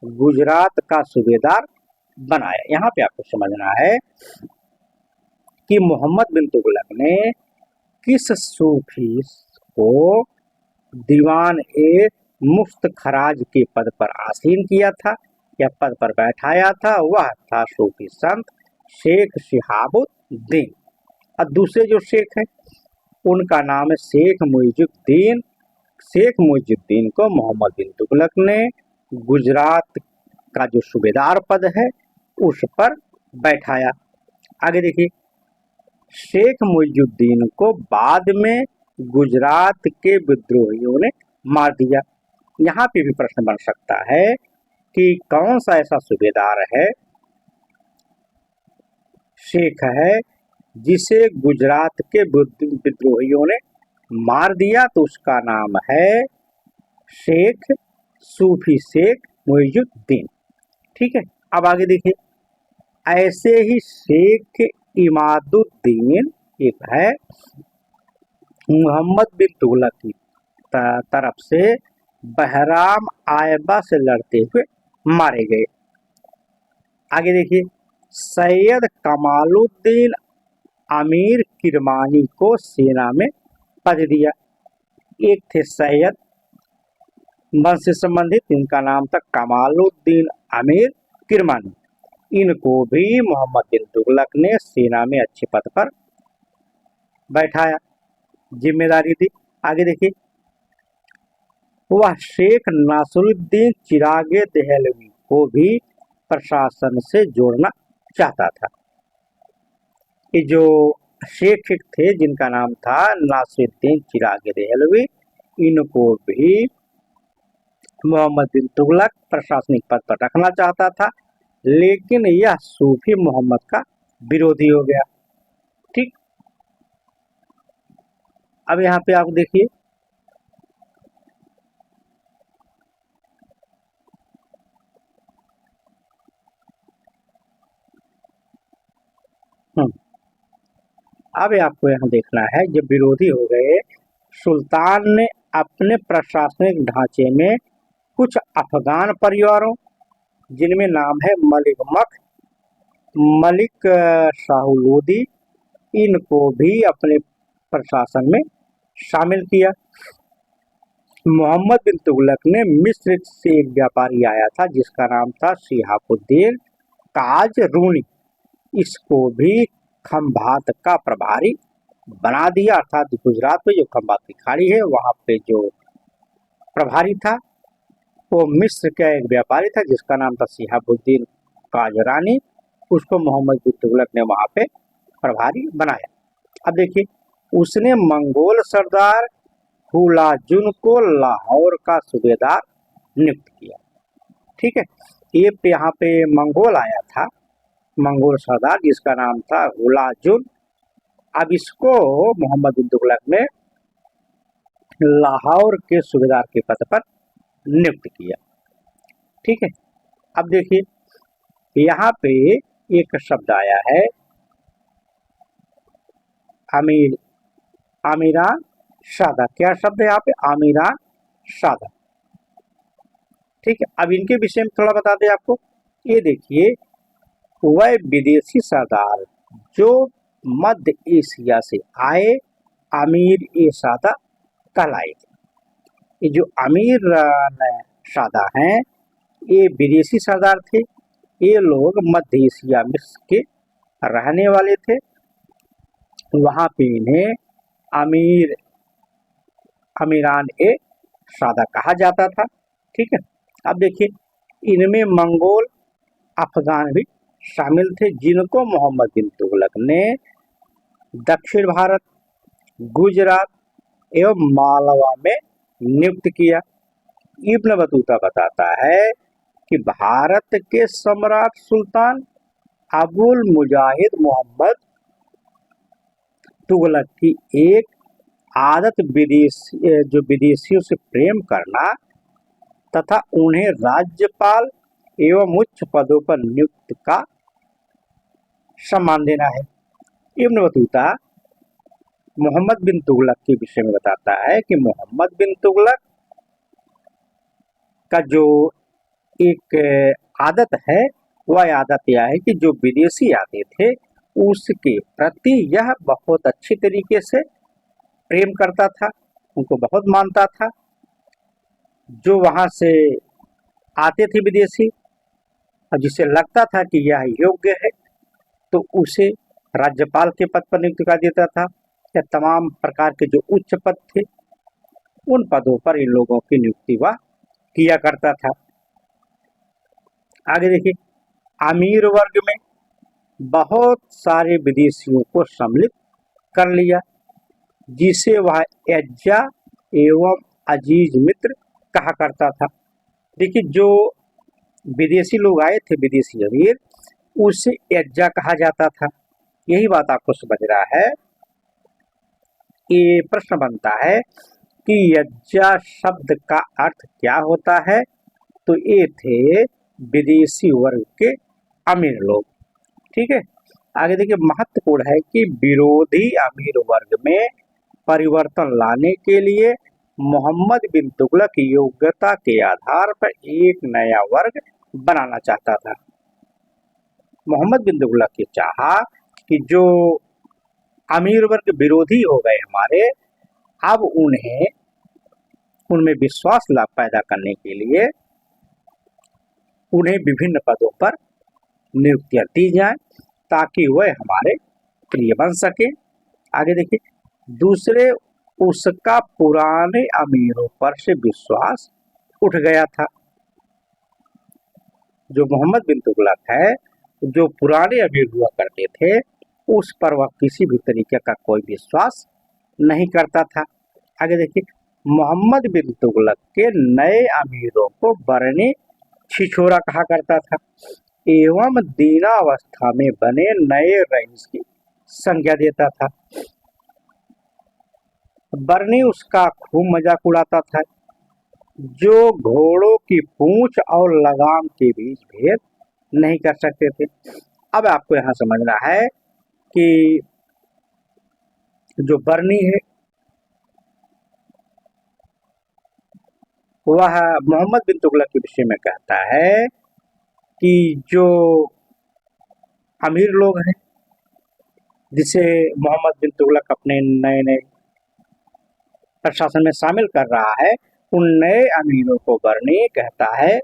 गुजरात का सूबेदार बनाया। यहाँ पे आपको समझना है कि मोहम्मद बिन तुगलक ने किस सूफी को दीवान ए मुफ्त खराज के पद पर आसीन किया था या पद पर बैठाया था? वह था सूफी संत शेख शिहाबुद्दीन। और दूसरे जो शेख हैं उनका नाम है शेख मुइजुद्दीन। शेख मुइजुद्दीन को मोहम्मद बिन तुगलक ने गुजरात का जो सूबेदार पद है उस पर बैठाया। आगे देखिए, शेख मुइजुद्दीन को बाद में गुजरात के विद्रोहियों ने मार दिया। यहाँ पे भी प्रश्न बन सकता है कि कौन सा ऐसा सूबेदार है, शेख है, जिसे गुजरात के विद्रोहियों ने मार दिया? तो उसका नाम है शेख सूफी शेख मुइजुद्दीन। ठीक है, अब आगे देखिए, ऐसे ही शेख इमादुद्दीन एक है, मोहम्मद बिन तुगलक की तरफ से बहराम आयबा से लड़ते हुए मारे गए। आगे देखिए, सैयद कमालुद्दीन अमीर किरमानी को सेना में पद दिया। एक थे सैयद वंश से संबंधित, इनका नाम था कमालुद्दीन अमीर किरमानी। इनको भी मोहम्मद बिन तुगलक ने सेना में अच्छे पद पर बैठाया, जिम्मेदारी दी। आगे देखिए, वह शेख नासरुद्दीन चिरागे दहलवी को भी प्रशासन से जोड़ना चाहता था। ये जो शेख थे जिनका नाम था नासरुद्दीन चिरागे दहलवी, इनको भी मोहम्मद बिन तुगलक प्रशासनिक पद पर रखना चाहता था, लेकिन यह सूफी मोहम्मद का विरोधी हो गया। ठीक, अब यहाँ पे आप देखिए, अब आपको यहाँ देखना है, जब विरोधी हो गए, सुल्तान ने अपने प्रशासनिक ढांचे में कुछ अफगान परिवारों, जिनमें नाम है मलिक शाहुलोदी, इनको भी अपने प्रशासन में शामिल किया। मोहम्मद बिन तुगलक ने मिस्र से एक व्यापारी आया था जिसका नाम था शिहाबुद्दीन काजरूनी, इसको भी खंभात का प्रभारी बना दिया। अर्थात गुजरात में जो खंभात की खाड़ी है वहां पे जो प्रभारी था वो मिस्र का एक व्यापारी था जिसका नाम था शिहाबुद्दीन काजरानी, उसको मोहम्मद बिन तुगलक ने वहां पे प्रभारी बनाया। अब देखिए, उसने मंगोल सरदार हुलाजुन को लाहौर का सूबेदार नियुक्त किया। ठीक है, ये यहाँ पे मंगोल आया था, मंगोल सरदार जिसका नाम था हुलाजुन। अब इसको मोहम्मद बिन तुगलक ने लाहौर के सूबेदार के पद पर नियुक्त किया। ठीक है, अब देखिए, यहाँ पे एक शब्द आया है आमिरान शादा। क्या शब्द है यहाँ पे? आमिरान शादा। ठीक है, अब इनके विषय में थोड़ा बता दें आपको। ये देखिए, वह विदेशी सरदार जो मध्य एशिया से आए अमीर ए सादा कहलाए थे। ये जो अमीर सादा हैं ये विदेशी सरदार थे। ये लोग मध्य एशिया में के रहने वाले थे, वहां पे इन्हें अमीरान ए सादा कहा जाता था। ठीक है, अब देखिए, इनमें मंगोल अफगान भी शामिल थे जिनको मोहम्मद बिन तुगलक ने दक्षिण भारत, गुजरात एवं मालवा में नियुक्त किया। इब्न बतूता बताता है कि भारत के सम्राट सुल्तान अबुल मुजाहिद मोहम्मद तुगलक की एक आदत विदेशियों से प्रेम करना तथा उन्हें राज्यपाल एवं उच्च पदों पर नियुक्त का सम्मान देना है। इब्न बतूता मोहम्मद बिन तुगलक के विषय में बताता है कि मोहम्मद बिन तुगलक का जो एक आदत है वह आदत यह है कि जो विदेशी आते थे उसके प्रति यह बहुत अच्छी तरीके से प्रेम करता था, उनको बहुत मानता था। जो वहां से आते थे विदेशी और जिसे लगता था कि यह योग्य है तो उसे राज्यपाल के पद पर नियुक्त कर देता था, या तमाम प्रकार के जो उच्च पद थे उन पदों पर इन लोगों की नियुक्ति वह किया करता था। आगे देखिए, अमीर वर्ग में बहुत सारे विदेशियों को सम्मिलित कर लिया, जिसे वह एज्जा एवं अजीज मित्र कहा करता था। देखिए, जो विदेशी लोग आए थे, विदेशी अमीर, उसे एज्जा कहा जाता था। यही बात आपको समझ रहा है। ये प्रश्न बनता है कि एज्जा शब्द का अर्थ क्या होता है, तो ये थे विदेशी वर्ग के अमीर लोग। ठीक है, आगे देखिए, महत्वपूर्ण है कि विरोधी अमीर वर्ग में परिवर्तन लाने के लिए मोहम्मद बिन तुगलक योग्यता के आधार पर एक नया वर्ग बनाना चाहता था। मोहम्मद बिन तुगलक की चाहा कि जो अमीर वर्ग विरोधी हो गए हमारे, अब उनमें विश्वास लाभ पैदा करने के लिए उन्हें विभिन्न पदों पर नियुक्तियां दी जाए ताकि वह हमारे प्रिय बन सके। आगे देखिए, दूसरे, उसका पुराने अमीरों पर से विश्वास उठ गया था। जो मोहम्मद बिन तुगलक है, जो पुराने अमीर हुआ करते थे, उस पर वह किसी भी तरीके का कोई विश्वास नहीं करता था। आगे देखिए, मोहम्मद बिन तुगलक के नए अमीरों को बरनी छिछोरा कहा करता था एवं दीनावस्था में बने नए रईस की संज्ञा देता था। बरनी उसका खूब मजाक उड़ाता था, जो घोड़ों की पूंछ और लगाम के बीच भेद नहीं कर सकते थे। अब आपको यहाँ समझना है कि जो बरनी है वह मोहम्मद बिन तुगलक के विषय में कहता है कि जो अमीर लोग हैं जिसे मोहम्मद बिन तुगलक अपने नए नए प्रशासन में शामिल कर रहा है, उन नए अमीरों को बरनी कहता है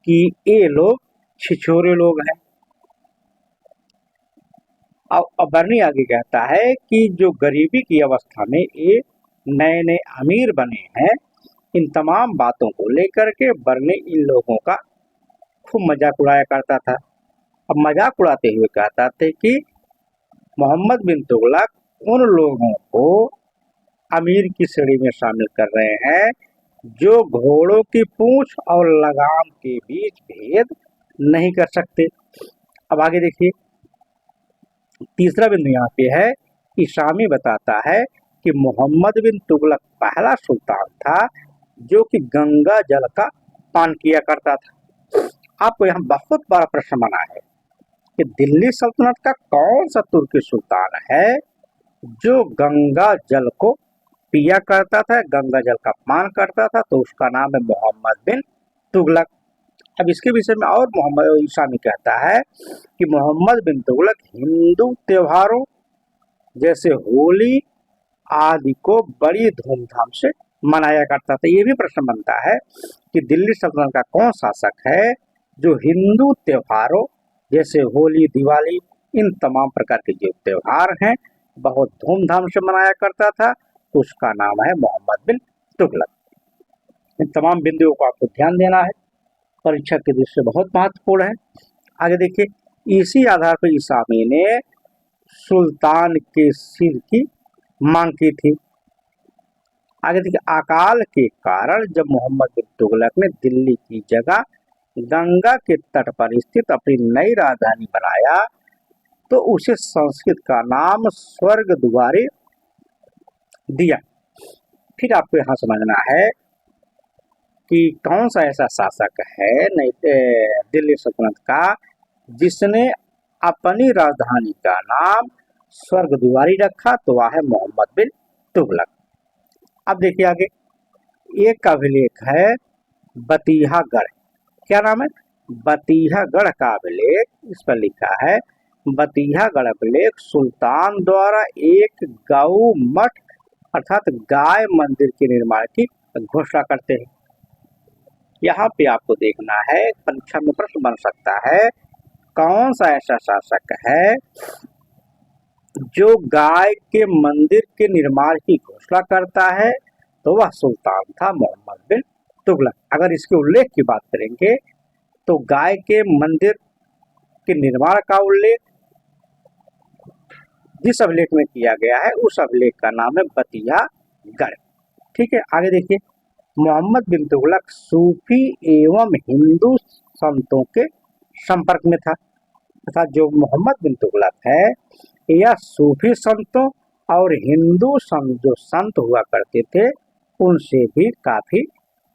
कि ये लोग छिछोरे लोग हैं। और बरनी आगे कहता है कि जो गरीबी की अवस्था में ये नए नए अमीर बने हैं, इन तमाम बातों को लेकर के बरनी इन लोगों का खूब मजाक उड़ाया करता था। अब मजाक उड़ाते हुए कहता था कि मोहम्मद बिन तुगलक उन लोगों को अमीर की श्रेणी में शामिल कर रहे हैं जो घोड़ों की पूंछ और लगाम के बीच भेद नहीं कर सकते। अब आगे देखिए, तीसरा बिंदु यहाँ पे है कि शामी बताता है कि मोहम्मद बिन तुगलक पहला सुल्तान था जो कि गंगा जल का पान किया करता था। आपको यहाँ बहुत बड़ा प्रश्न बना है कि दिल्ली सल्तनत का कौन सा तुर्की सुल्तान है जो गंगा जल को पिया करता था, गंगा जल का पान करता था, तो उसका नाम है मोहम्मद बिन तुगलक। अब इसके विषय में और मोहम्मद शामी कहता है कि मोहम्मद बिन तुगलक हिंदू त्योहारों जैसे होली आदि को बड़ी धूमधाम से मनाया करता था। ये भी प्रश्न बनता है कि दिल्ली सल्तनत का कौन शासक है जो हिंदू त्योहारों जैसे होली, दिवाली, इन तमाम प्रकार के जो त्योहार हैं बहुत धूमधाम से मनाया करता था, तो उसका नाम है मोहम्मद बिन तुगलक। इन तमाम बिंदुओं को आपको ध्यान देना है, परीक्षा के दृष्टि से बहुत महत्वपूर्ण है। आगे देखिए, इसी आधार पर इसामी ने सुल्तान के सिर की मांग की थी। आगे देखिए, अकाल के कारण जब मोहम्मद बिन तुगलक ने दिल्ली की जगह गंगा के तट पर स्थित अपनी नई राजधानी बनाया तो उसे संस्कृत का नाम स्वर्ग द्वारी दिया। फिर आपको यहाँ समझना है कि कौन सा ऐसा शासक है दिल्ली सल्तनत का जिसने अपनी राजधानी का नाम स्वर्ग द्वारी रखा, तो वह है मोहम्मद बिन तुगलक। अब देखिए आगे, एक अभिलेख है बतीहागढ़। क्या नाम है? बतीहागढ़ का अभिलेख। इस पर लिखा है बतीहागढ़ अभिलेख सुल्तान द्वारा एक गौ मठ अर्थात गाय मंदिर के निर्माण की घोषणा करते हैं। यहाँ पे आपको देखना है, परीक्षा में प्रश्न बन सकता है, कौन सा ऐसा शासक है जो गाय के मंदिर के निर्माण की घोषणा करता है, तो वह सुल्तान था मोहम्मद बिन तुगलक। अगर इसके उल्लेख की बात करेंगे तो गाय के मंदिर के निर्माण का उल्लेख जिस अभिलेख में किया गया है उस अभिलेख का नाम है बतियागढ़। ठीक है, आगे देखिए, मोहम्मद बिन तुगलक सूफी एवं हिंदू संतों के संपर्क में था। अर्थात जो मोहम्मद बिन तुगलक है यह सूफी संतों और हिंदू जो संत हुआ करते थे उनसे भी काफी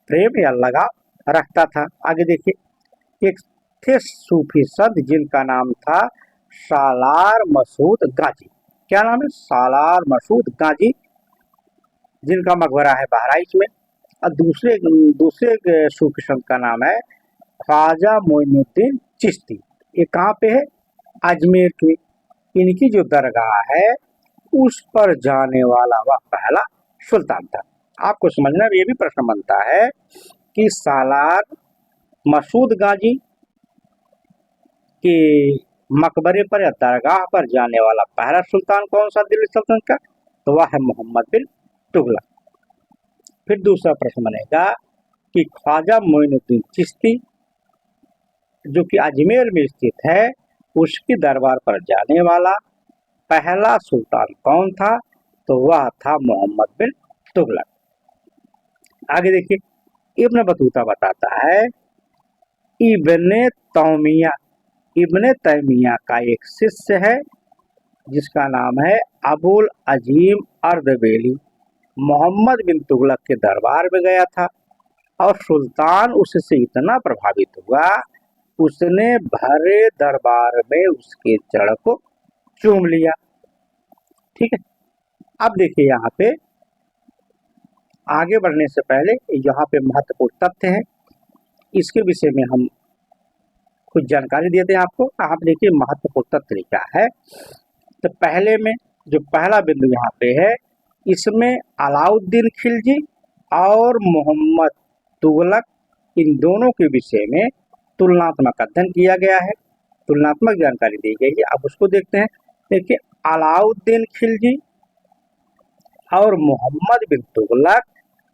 प्रेम या लगाव रखता था। आगे देखिए, एक थे सूफी संत जिनका नाम था सालार मसूद गाजी। क्या नाम है? सालार मसूद गाजी, जिनका मकबरा है बहराइच में। और दूसरे सूफी संत का नाम है ख्वाजा मोइनुद्दीन चिश्ती। ये कहाँ पे है? अजमेर की। इनकी जो दरगाह है उस पर जाने वाला वह पहला सुल्तान था। आपको समझना, ये भी प्रश्न बनता है कि सालार मसूद गाजी के मकबरे पर या दरगाह पर जाने वाला पहला सुल्तान कौन सा दिल्ली सल्तनत का? तो वह है मोहम्मद बिन तुगलक। फिर दूसरा प्रश्न बनेगा कि ख्वाजा मोइनुद्दीन चिश्ती जो कि अजमेर में स्थित है उसकी दरबार पर जाने वाला पहला सुल्तान कौन था? तो वह था मोहम्मद बिन तुगलक। आगे देखिए, इब्न बतूता बताता है इब्ने तैमिया का एक शिष्य है जिसका नाम है अबुल अजीम अर्दबेली, मोहम्मद बिन तुगलक के दरबार में गया था और सुल्तान उससे इतना प्रभावित हुआ उसने भरे दरबार में उसके जड़ को चूम लिया। ठीक है, अब देखिए यहाँ पे आगे बढ़ने से पहले यहाँ पे महत्वपूर्ण तथ्य है, इसके विषय में हम कुछ जानकारी देते हैं आपको। आप देखिए महत्वपूर्ण तथ्य क्या है। तो पहले में जो पहला बिंदु यहाँ पे है, इसमें अलाउद्दीन खिलजी और मोहम्मद तुगलक इन दोनों के विषय में तुलनात्मक अध्ययन किया गया है, तुलनात्मक जानकारी दी गई है। अब उसको देखते हैं। देखिए, अलाउद्दीन खिलजी और मोहम्मद बिन तुगलक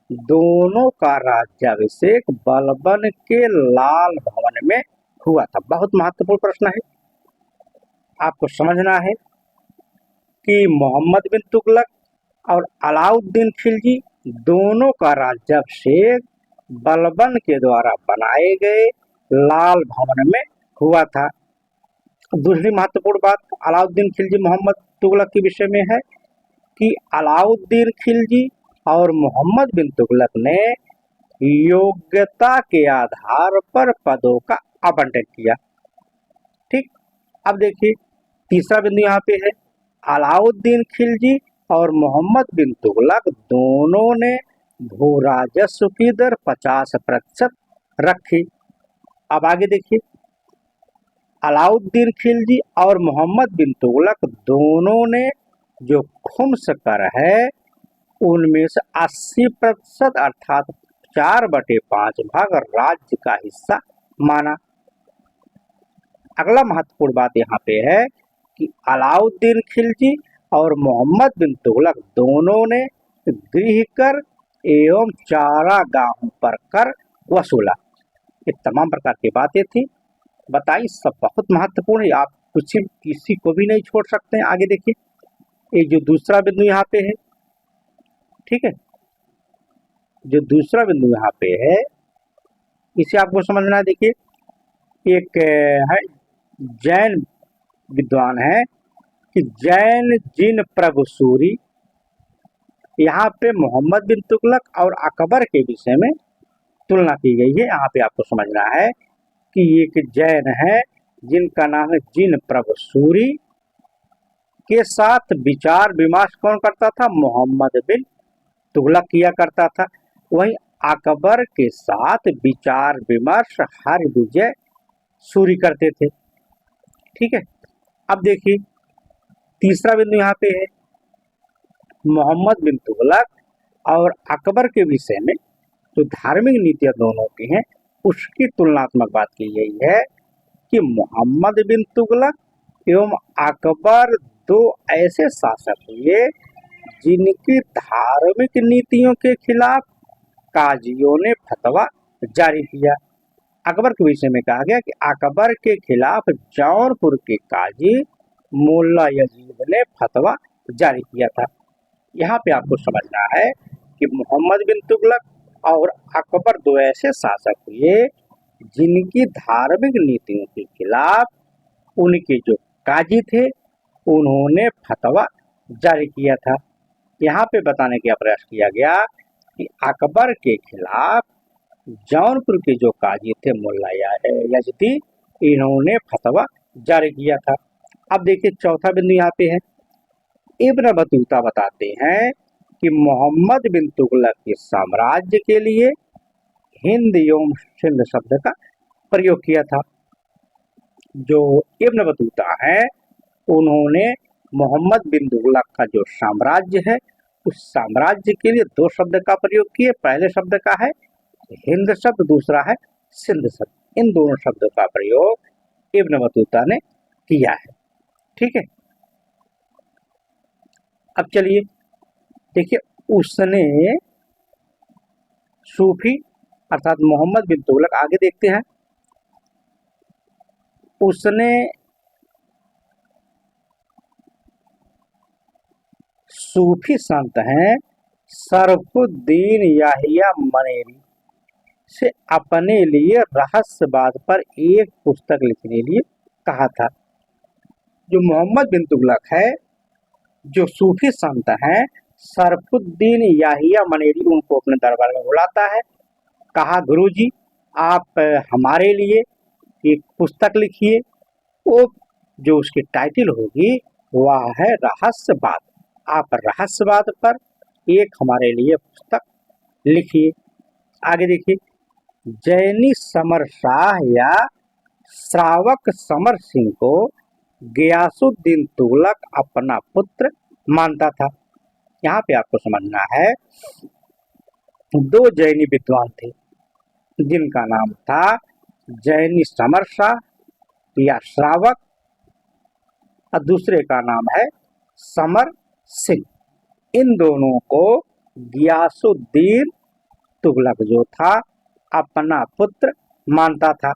दोनों का राज्याभिषेक बलबन के लाल भवन में हुआ था। बहुत महत्वपूर्ण प्रश्न है, आपको समझना है कि मोहम्मद बिन तुगलक और अलाउद्दीन खिलजी दोनों का राज्याभिषेक बलबन के द्वारा बनाए गए लाल भवन में हुआ था। दूसरी महत्वपूर्ण बात अलाउद्दीन खिलजी मोहम्मद तुगलक के विषय में है कि अलाउद्दीन खिलजी और मोहम्मद बिन तुगलक ने योग्यता के आधार पर पदों का आवंटन किया। ठीक, अब देखिए तीसरा बिंदु यहाँ पे है, अलाउद्दीन खिलजी और मोहम्मद बिन तुगलक दोनों ने भू राजस्व की दर 50% रखी। अब आगे देखिए, अलाउद्दीन खिलजी और मोहम्मद बिन तुगलक दोनों ने जो खुम्स कर है उनमें से 80% अर्थात 4/5 भाग राज्य का हिस्सा माना। अगला महत्वपूर्ण बात यहाँ पे है कि अलाउद्दीन खिलजी और मोहम्मद बिन तुगलक दोनों ने गृह कर एवं चारागाहों पर कर वसूला। ये तमाम प्रकार की बातें थी, बताई, सब बहुत महत्वपूर्ण है, आप किसी को भी नहीं छोड़ सकते हैं। आगे देखिए, ये जो दूसरा बिंदु यहाँ पे है, ठीक है, जो दूसरा बिंदु यहाँ पे है इसे आपको समझना है। देखिए, एक है जैन विद्वान है कि जैन जिन प्रभु सूरी, यहाँ पे मोहम्मद बिन तुगलक और अकबर के विषय में तुलना की गई है। यहाँ पे आपको समझना है कि एक जैन है जिनका नाम है जिन प्रभु सूरी, के साथ विचार विमर्श कौन करता था? मोहम्मद बिन तुगलक किया करता था। वहीं अकबर के साथ विचार विमर्श हरविजय सूरी करते थे। ठीक है, अब देखिए तीसरा बिंदु यहाँ पे है मोहम्मद बिन तुगलक और अकबर के विषय में जो धार्मिक नीतियां दोनों की हैं उसकी तुलनात्मक बात की गई है कि मोहम्मद बिन तुगलक एवं अकबर दो ऐसे शासक हुए जिनकी धार्मिक नीतियों के खिलाफ काजियों ने फतवा जारी किया। अकबर के विषय में कहा गया कि अकबर के खिलाफ जौनपुर के काजी मुल्ला यजीद ने फतवा जारी किया था। यहाँ पे आपको समझना है कि मोहम्मद बिन तुगलक और अकबर दो ऐसे शासक हुए जिनकी धार्मिक नीतियों के खिलाफ उनके जो काजी थे उन्होंने फतवा जारी किया था। यहाँ पे बताने का प्रयास किया गया कि अकबर के खिलाफ जौनपुर के जो काजी थे मुल्ला यजदी इन्होंने फतवा जारी किया था। अब देखिए चौथा बिंदु यहाँ पे है। इब्न बतूता बताते हैं कि मोहम्मद बिन तुगलक के साम्राज्य के लिए हिंद एवं सिंध शब्द का प्रयोग किया था। जो इब्न बतूता है उन्होंने मोहम्मद बिन तुगलक का जो साम्राज्य है उस साम्राज्य के लिए दो शब्द का प्रयोग किए। पहले शब्द का है हिंद शब्द, दूसरा है सिंध शब्द। इन दोनों शब्दों का प्रयोग इब्न बतूता ने किया है। ठीक है, अब चलिए देखिए उसने सूफी अर्थात मोहम्मद बिन तुगलक, आगे देखते हैं। उसने सूफी संत हैं शरफुद्दीन याहिया मनेरी से अपने लिए रहस्यवाद पर एक पुस्तक लिखने लिए कहा था। जो मोहम्मद बिन तुगलक है, जो सूफी संत हैं शरफुद्दीन याहिया मनेरी, उनको अपने दरबार में बुलाता है। कहा गुरुजी आप हमारे लिए एक पुस्तक लिखिए। वो जो उसकी टाइटल होगी वह है रहस्यवाद। आप रहस्यवाद पर एक हमारे लिए पुस्तक लिखिए। आगे देखिए, जैनी समर शाह या श्रावक समर सिंह को गियासुद्दीन तुगलक अपना पुत्र मानता था। यहाँ पे आपको समझना है दो जैनी विद्वान थे जिनका नाम था जैनी समर शाह या श्रावक और दूसरे का नाम है समर सिंह। इन दोनों को गियासुद्दीन तुगलक जो था अपना पुत्र मानता था,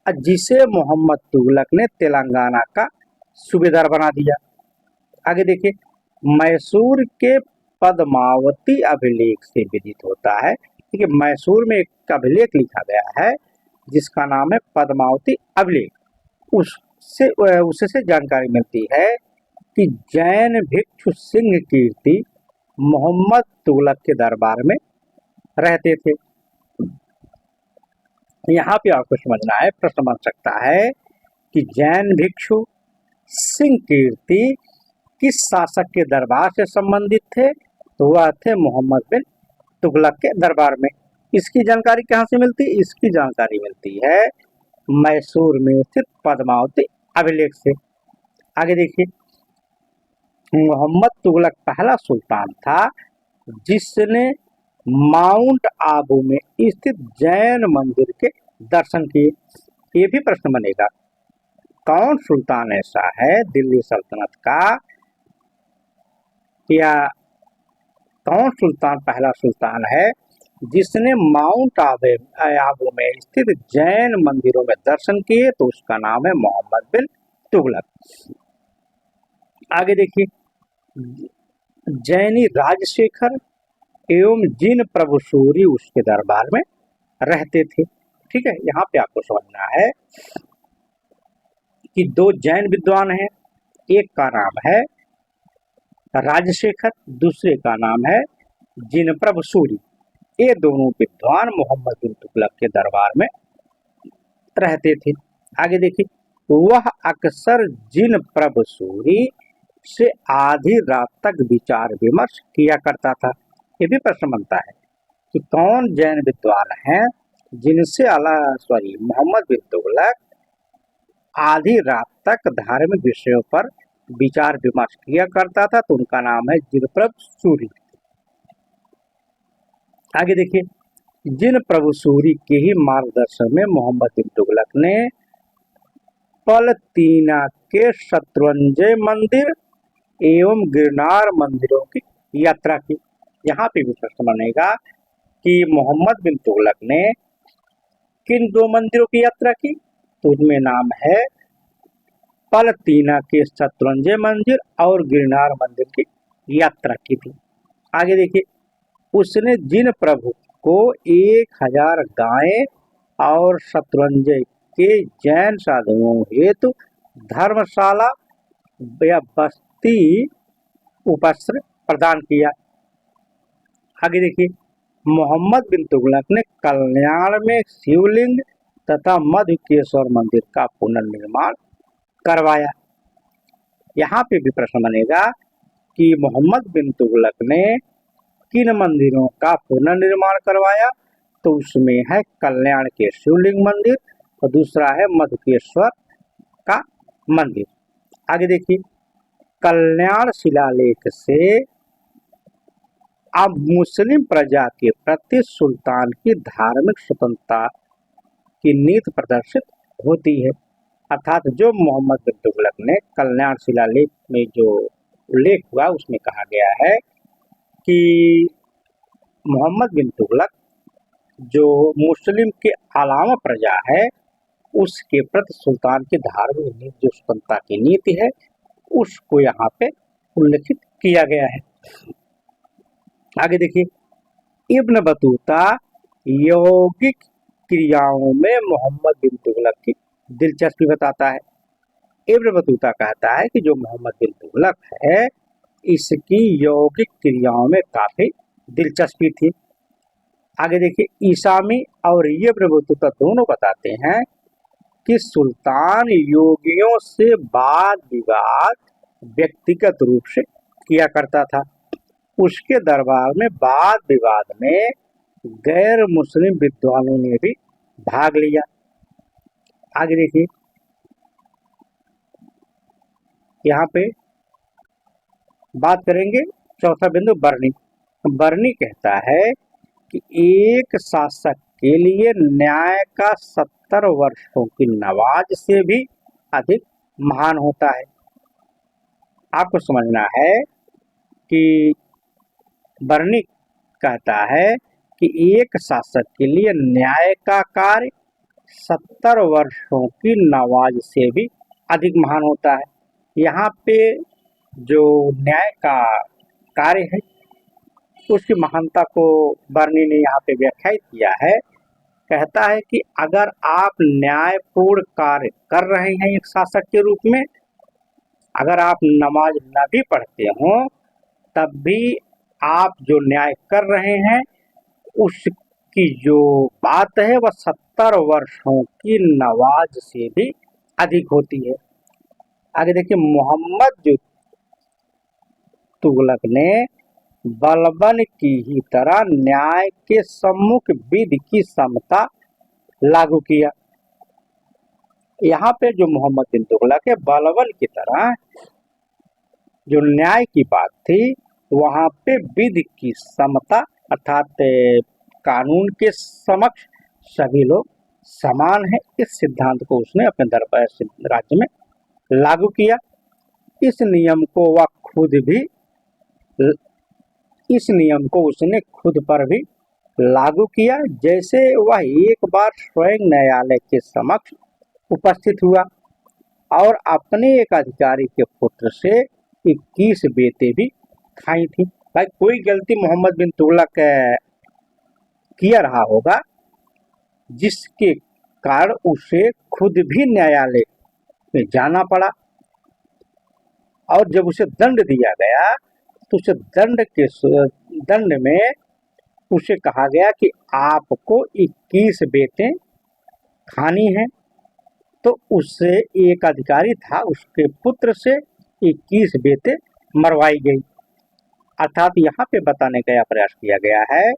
जिसे मोहम्मद तुगलक ने तेलंगाना का सूबेदार बना दिया। आगे देखिए, मैसूर के पद्मावती अभिलेख से विदित होता है। देखिए मैसूर में एक अभिलेख लिखा गया है जिसका नाम है पद्मावती अभिलेख। उससे जानकारी मिलती है कि जैन भिक्षु सिंह कीर्ति मोहम्मद तुगलक के दरबार में रहते थे। यहाँ पे आपको समझना है, प्रश्न बन सकता है कि जैन भिक्षु सिंह कीर्ति किस शासक के दरबार से संबंधित थे? तो वह थे मोहम्मद बिन तुगलक के दरबार में। इसकी जानकारी कहाँ से मिलती है? इसकी जानकारी मिलती है मैसूर में स्थित पद्मावती अभिलेख से। आगे देखिए, मोहम्मद तुगलक पहला सुल्तान था जिसने माउंट आबू में स्थित जैन मंदिर के दर्शन किए। ये भी प्रश्न बनेगा, कौन सुल्तान ऐसा है दिल्ली सल्तनत का, या कौन सुल्तान पहला सुल्तान है जिसने माउंट आबू में स्थित जैन मंदिरों में दर्शन किए? तो उसका नाम है मोहम्मद बिन तुगलक। आगे देखिए, जैनी राजशेखर एवं जिन प्रभु सूरी उसके दरबार में रहते थे। ठीक है, यहाँ पे आपको समझना है कि दो जैन विद्वान हैं, एक का नाम है राजशेखर, दूसरे का नाम है जिन प्रभु सूरी। ये दोनों विद्वान मोहम्मद बिन तुगलक के दरबार में रहते थे। आगे देखिए, वह अक्सर जिन प्रभु सूरी से आधी रात तक विचार विमर्श किया करता था। ये भी प्रश्न बनता है कि कौन जैन विद्वान हैं जिनसे मोहम्मद बिन तुगलक आधी रात तक धार्मिक विषयों पर विचार विमर्श किया करता था, तो उनका नाम है जिनप्रभ सूरी। आगे देखिए, जिनप्रभ सूरी के ही मार्गदर्शन में मोहम्मद बिन तुगलक ने पलतीना के शत्रुंजय मंदिर एवं गिरनार मंदिरों की यात्रा की। यहाँ पे भी प्रश्न बनेगा कि मोहम्मद बिन तुगलक ने किन दो मंदिरों की यात्रा की, तो उनमें नाम है पलतीना के शत्रुंजय मंदिर और गिरनार मंदिर की यात्रा की थी। आगे देखिए, उसने जिन प्रभु को 1000 गायें और शत्रुंजय के जैन साधुओं हेतु धर्मशाला या बस्ती उपस्त्र प्रदान किया। आगे देखिए, मोहम्मद बिन तुगलक ने कल्याण में शिवलिंग तथा मधुकेश्वर मंदिर का पुनर्निर्माण करवाया। यहाँ पे भी प्रश्न बनेगा कि मोहम्मद बिन तुगलक ने किन मंदिरों का पुनर्निर्माण करवाया, तो उसमें है कल्याण के शिवलिंग मंदिर और दूसरा है मधुकेश्वर का मंदिर। आगे देखिए, कल्याण शिलालेख से अब मुस्लिम प्रजा के प्रति सुल्तान की धार्मिक स्वतंत्रता की नीति प्रदर्शित होती है। अर्थात जो मोहम्मद बिन तुगलक ने कल्याण शिलालेख में जो उल्लेख हुआ उसमें कहा गया है कि मोहम्मद बिन तुगलक जो मुस्लिम के अलावा प्रजा है उसके प्रति सुल्तान की धार्मिक नीति जो स्वतंत्रता की नीति है उसको यहाँ पे उल्लेखित किया गया है। आगे देखिए, इब्न बतूता यौगिक क्रियाओं में मोहम्मद बिन तुगलक की दिलचस्पी बताता है। इब्न बतूता कहता है कि जो मोहम्मद बिन तुगलक है इसकी यौगिक क्रियाओं में काफी दिलचस्पी थी। आगे देखिए, ईसामी और इब्न बतूता दोनों बताते हैं कि सुल्तान योगियों से वाद विवाद व्यक्तिगत रूप से किया करता था। उसके दरबार में वाद विवाद में गैर मुस्लिम विद्वानों ने भी भाग लिया। आगे देखिए, यहाँ पे बात करेंगे चौथा बिंदु बरनी। बरनी कहता है कि एक शासक के लिए न्याय का 70 वर्षों की नवाज से भी अधिक महान होता है। आपको समझना है कि बरनी कहता है कि एक शासक के लिए न्याय का कार्य 70 वर्षों की नवाज से भी अधिक महान होता है। यहाँ पे जो न्याय का कार्य है उसकी महानता को बरनी ने यहाँ पे व्याख्यायित किया है। कहता है कि अगर आप न्यायपूर्ण कार्य कर रहे हैं एक शासक के रूप में, अगर आप नमाज न भी पढ़ते हो तब भी आप जो न्याय कर रहे हैं उसकी जो बात है वह 70 वर्षों की नवाज से भी अधिक होती है। आगे देखिए, मोहम्मद जो तुगलक ने बलबन की ही तरह न्याय के सम्मुख विधि की समता लागू किया। यहाँ पे जो मोहम्मद बिन तुगलक है बलबन की तरह जो न्याय की बात थी वहां पे विधि की समता अर्थात कानून के समक्ष सभी लोग समान है, इस सिद्धांत को उसने अपने दरबार राज्य में लागू किया। इस नियम को उसने खुद पर भी लागू किया। जैसे वह एक बार स्वयं न्यायालय के समक्ष उपस्थित हुआ और अपने एक अधिकारी के पुत्र से 21 बेटे भी खाई थी। भाई कोई गलती मोहम्मद बिन तुगलक किया रहा होगा जिसके कारण उसे खुद भी न्यायालय में जाना पड़ा और जब उसे दंड दिया गया तो उसे दंड में उसे कहा गया कि आपको 21 बेटे खानी है। तो उससे एक अधिकारी था उसके पुत्र से 21 बेटे मरवाई गई। अर्थात यहाँ पे बताने का प्रयास किया गया है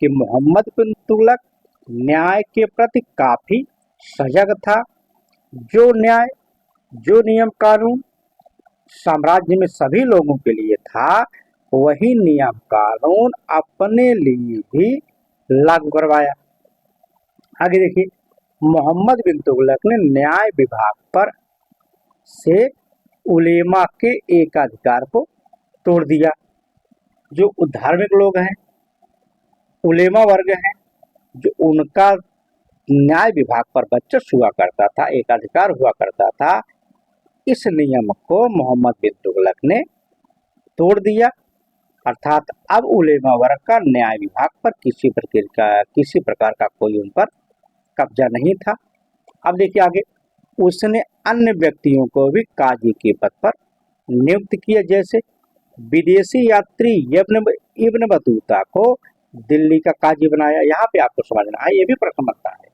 कि मोहम्मद बिन तुगलक न्याय के प्रति काफी सजग था। जो न्याय जो नियम कानून साम्राज्य में सभी लोगों के लिए था, वही नियम कानून अपने लिए भी लागू करवाया। आगे देखिए, मोहम्मद बिन तुगलक ने न्याय विभाग पर से उलेमा के एकाधिकार को तोड़ दिया। जो धार्मिक लोग हैं, उलेमा वर्ग हैं, जो उनका न्याय विभाग पर वर्चस्व हुआ करता था, एकाधिकार हुआ करता था, इस नियम को मोहम्मद बिन तुगलक ने तोड़ दिया। अर्थात अब उलेमा वर्ग का न्याय विभाग पर किसी प्रकार का कोई उन पर कब्जा नहीं था। अब देखिए आगे, उसने अन्य व्यक्तियों को भी काजी के पद पर नियुक्त किया। जैसे विदेशी यात्री इब्न बतूता को दिल्ली का काजी बनाया। यहाँ पे आपको समझना है, ये भी प्रश्न बनता है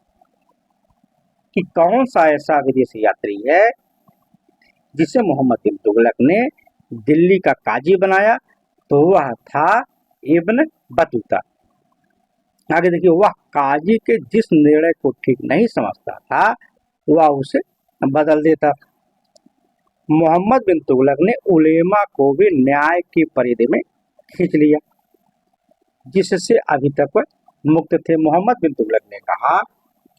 कि कौन सा ऐसा विदेशी यात्री है जिसे मोहम्मद बिन तुगलक ने दिल्ली का काजी बनाया, तो वह था इब्न बतूता। आगे देखिए, वह काजी के जिस निर्णय को ठीक नहीं समझता था वह उसे बदल देता था। मोहम्मद बिन तुगलक ने उलेमा को भी न्याय की परिधि में खींच लिया, जिससे अभी तक वह मुक्त थे। मोहम्मद बिन तुगलक ने कहा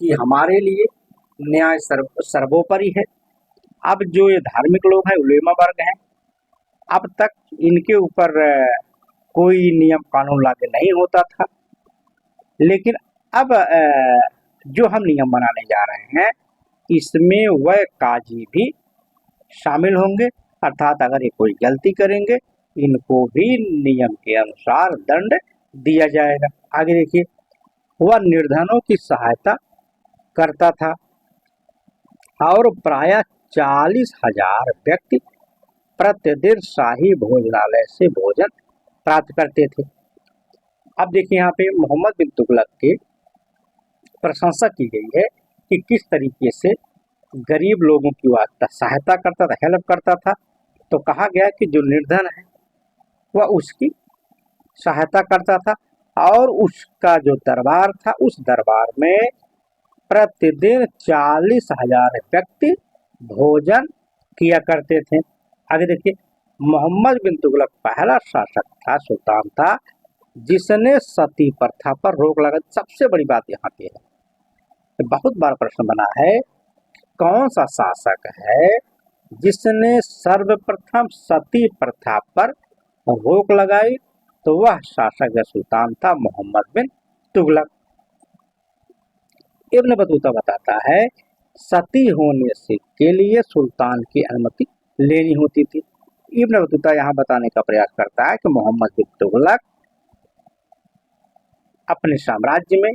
कि हमारे लिए न्याय सर्वोपरि है। अब जो ये धार्मिक लोग हैं, उलेमा वर्ग हैं, अब तक इनके ऊपर कोई नियम कानून लागू नहीं होता था, लेकिन अब जो हम नियम बनाने जा रहे हैं इसमें वह काजी भी शामिल होंगे। अर्थात अगर ये कोई गलती करेंगे इनको भी नियम के अनुसार दंड दिया जाएगा। आगे देखिए, वह निर्धनों की सहायता करता था और प्रायः 40,000 व्यक्ति प्रतिदिन शाही भोजनालय से भोजन प्राप्त करते थे। अब देखिए, यहाँ पे मोहम्मद बिन तुगलक की प्रशंसा की गई है कि किस तरीके से गरीब लोगों की वह सहायता करता था, हेल्प करता था। तो कहा गया कि जो निर्धन है वह उसकी सहायता करता था और उसका जो दरबार था उस दरबार में प्रतिदिन 40,000 व्यक्ति भोजन किया करते थे। आगे देखिए, मोहम्मद बिन तुगलक पहला शासक था, सुल्तान था, जिसने सती प्रथा पर रोक लगा। सबसे बड़ी बात यहाँ पे है, बहुत बार प्रश्न बना है, कौन सा शासक है जिसने सर्वप्रथम सती प्रथा पर रोक लगाई? तो वह शासक या सुल्तान था मोहम्मद बिन तुगलक। इब्न बतूता बताता है, सती होने से के लिए सुल्तान की अनुमति लेनी होती थी। इब्न बतूता यहाँ बताने का प्रयास करता है कि मोहम्मद बिन तुगलक अपने साम्राज्य में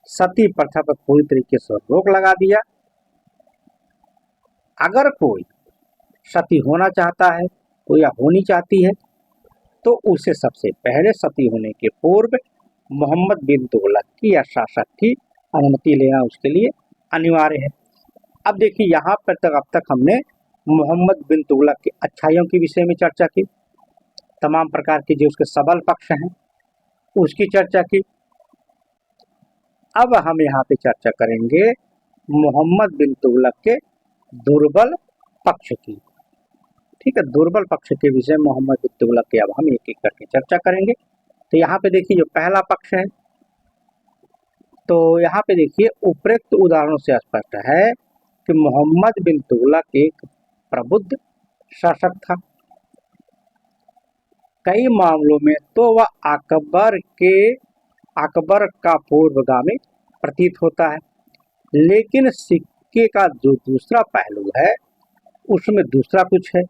सती प्रथा पर पूरी तरीके से रोक लगा दिया। अगर कोई सती होना चाहता है तो या होनी चाहती है तो उसे सबसे पहले सती होने के पूर्व मोहम्मद बिन तुगलक की या शासक की अनुमति लेना उसके लिए अनिवार्य है। अब देखिए, यहाँ पर अब तक हमने मोहम्मद बिन तुगलक की अच्छाइयों के विषय में चर्चा की, तमाम प्रकार के जो उसके सबल पक्ष हैं उसकी चर्चा की। अब हम यहाँ पे चर्चा करेंगे मोहम्मद बिन तुगलक के दुर्बल पक्ष की। ठीक है, दुर्बल पक्ष के विषय मोहम्मद बिन तुगलक के अब हम एक एक करके चर्चा करेंगे। तो यहाँ पे देखिए, जो पहला पक्ष है, तो यहाँ पे देखिए उपरोक्त उदाहरणों से स्पष्ट है कि मोहम्मद बिन तुगलक एक प्रबुद्ध शासक था। कई मामलों में तो वह अकबर का पूर्वगामी प्रतीत होता है, लेकिन सिक्के का जो दूसरा पहलू है उसमें दूसरा कुछ है।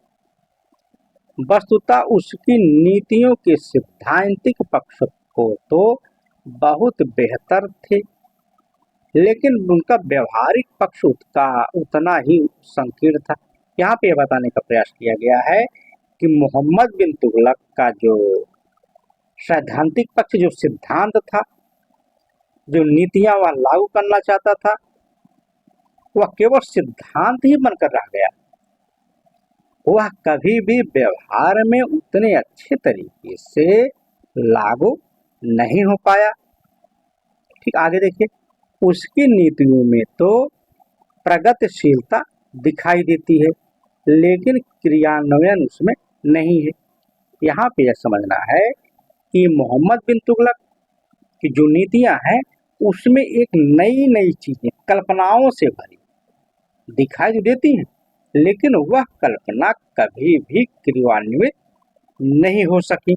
वस्तुतः उसकी नीतियों के सैद्धांतिक पक्ष को तो बहुत बेहतर थे, लेकिन उनका व्यवहारिक पक्ष उतना ही संकीर्ण था। यहाँ पे बताने का प्रयास किया गया है कि मोहम्मद बिन तुगलक का जो सैद्धांतिक पक्ष, जो सिद्धांत था, जो नीतियां वह लागू करना चाहता था, वह केवल सिद्धांत ही बनकर रह गया। वह कभी भी व्यवहार में उतने अच्छे तरीके से लागू नहीं हो पाया। ठीक, आगे देखिए, उसकी नीतियों में तो प्रगतिशीलता दिखाई देती है, लेकिन क्रियान्वयन उसमें नहीं है। यहाँ पे यह समझना है कि मोहम्मद बिन तुगलक की जो नीतियां हैं उसमें एक नई नई चीजें कल्पनाओं से भरी दिखाई तो देती हैं, लेकिन वह कल्पना कभी भी क्रियान्वित नहीं हो सकी।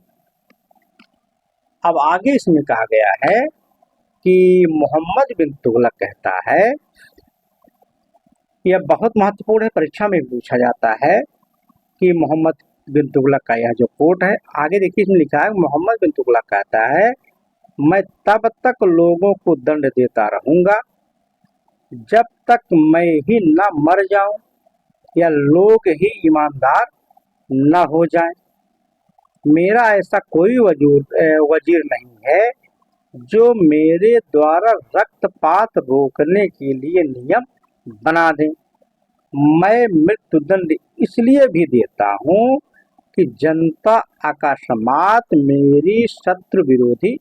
अब आगे इसमें कहा गया है कि मोहम्मद बिन तुगलक कहता है, यह बहुत महत्वपूर्ण है, परीक्षा में पूछा जाता है कि मोहम्मद बिन तुगलक का यह जो कोट है, आगे देखिए इसमें लिखा है, मोहम्मद बिन तुगलक कहता है, मैं तब तक लोगों को दंड देता रहूंगा जब तक मैं ही न मर जाऊं या लोग ही ईमानदार न हो जाएं। मेरा ऐसा कोई वजीर नहीं है जो मेरे द्वारा रक्तपात रोकने के लिए नियम बना दे। मैं मृत्युदंड इसलिए भी देता हूँ कि जनता अकस्मात मेरी शत्रु विरोधी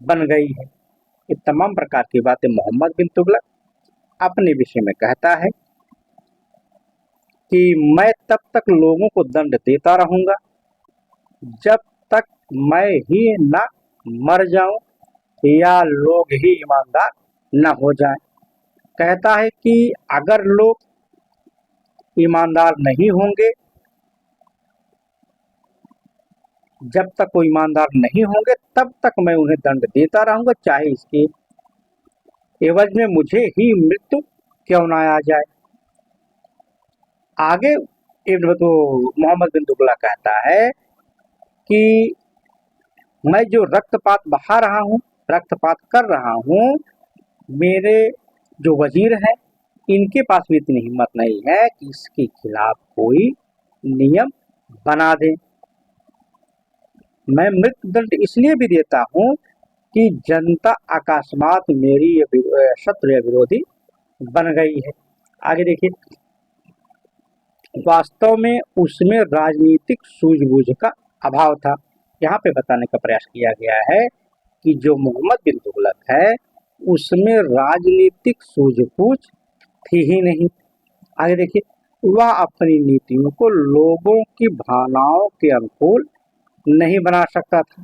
बन गई है। ये तमाम प्रकार की बातें मोहम्मद बिन तुगलक अपने विषय में कहता है कि मैं तब तक लोगों को दंड देता रहूंगा जब तक मैं ही न मर जाऊं या लोग ही ईमानदार न हो जाएं। कहता है कि अगर लोग ईमानदार नहीं होंगे, जब तक वो ईमानदार नहीं होंगे तब तक मैं उन्हें दंड देता रहूंगा, चाहे इसके एवज में मुझे ही मृत्यु क्यों ना आ जाए। आगे तो मोहम्मद बिन तुगलक कहता है कि मैं जो रक्तपात बहा रहा हूँ, रक्तपात कर रहा हूँ, मेरे जो वजीर हैं इनके पास भी इतनी हिम्मत नहीं है कि इसके खिलाफ कोई नियम बना दे। मैं मृत्युदंड इसलिए भी देता हूँ कि जनता अकस्मात मेरी शत्रु या विरोधी बन गई है। आगे देखिए, वास्तव में उसमें राजनीतिक सूझबूझ का अभाव था। यहाँ पे बताने का प्रयास किया गया है कि जो मोहम्मद बिन तुगलक है उसमें राजनीतिक सूझबूझ थी ही नहीं। आगे देखिए, वह अपनी नीतियों को लोगों की भावनाओं के अनुकूल नहीं बना सकता था।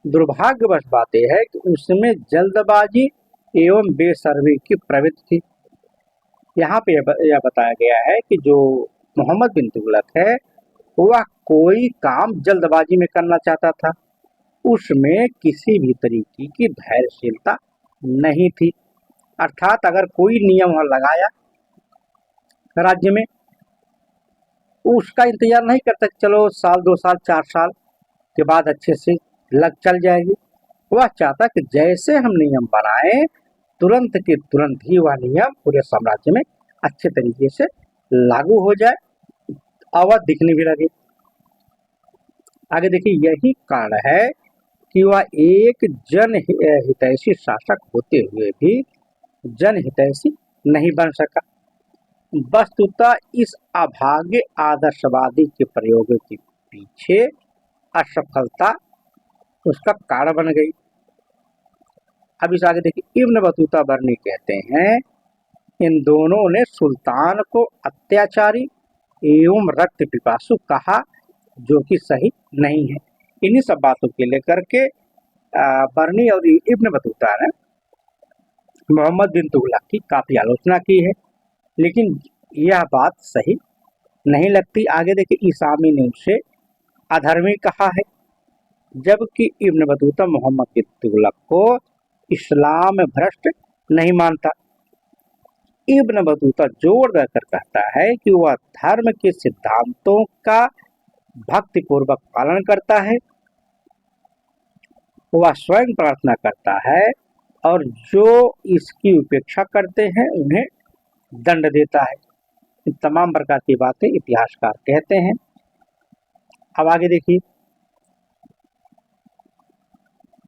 दुर्भाग्यवश बात यह है कि उसमें जल्दबाजी एवं बेसर्मी की प्रवृत्ति थी। यहाँ पे यह बताया गया है कि जो मोहम्मद बिन तुगलक है वह कोई काम जल्दबाजी में करना चाहता था, उसमें किसी भी तरीके की धैर्यशीलता नहीं थी। अर्थात अगर कोई नियम वहां लगाया राज्य में, उसका इंतजार नहीं करता चलो साल 2 साल 4 साल के बाद अच्छे से लग चल जाएगी। वह चाहता कि जैसे हम नियम बनाए तुरंत के तुरंत ही वह नियम पूरे साम्राज्य में अच्छे तरीके से लागू हो जाए और वह दिखने भी लगे। आगे देखिए, यही कारण है कि वह एक जनहितैषी शासक होते हुए भी जनहितैषी नहीं बन सका। वस्तुतः इस अभागे आदर्शवादी के प्रयोगों के पीछे असफलता उसका कारण बन गई। अब इस आगे देखिए, इब्न बतूता बरनी कहते हैं, इन दोनों ने सुल्तान को अत्याचारी एवं रक्त पिपासु कहा, जो कि सही नहीं है। इन्हीं सब बातों के लेकर के बरनी और इब्न बतूता ने मोहम्मद बिन तुगलक की काफी आलोचना की है, लेकिन यह बात सही नहीं लगती। आगे देखिए, ईसामी ने उसे अधर्मी कहा है, जबकि इब्न बतूता मोहम्मद बिन तुगलक को इस्लाम भ्रष्ट नहीं मानता। इब्न बतूता जोर देकर कहता है कि वह धर्म के सिद्धांतों का भक्तिपूर्वक पालन करता है, वह स्वयं प्रार्थना करता है और जो इसकी उपेक्षा करते हैं उन्हें दंड देता है। इन तमाम प्रकार की बातें इतिहासकार कहते हैं। अब आगे देखिए,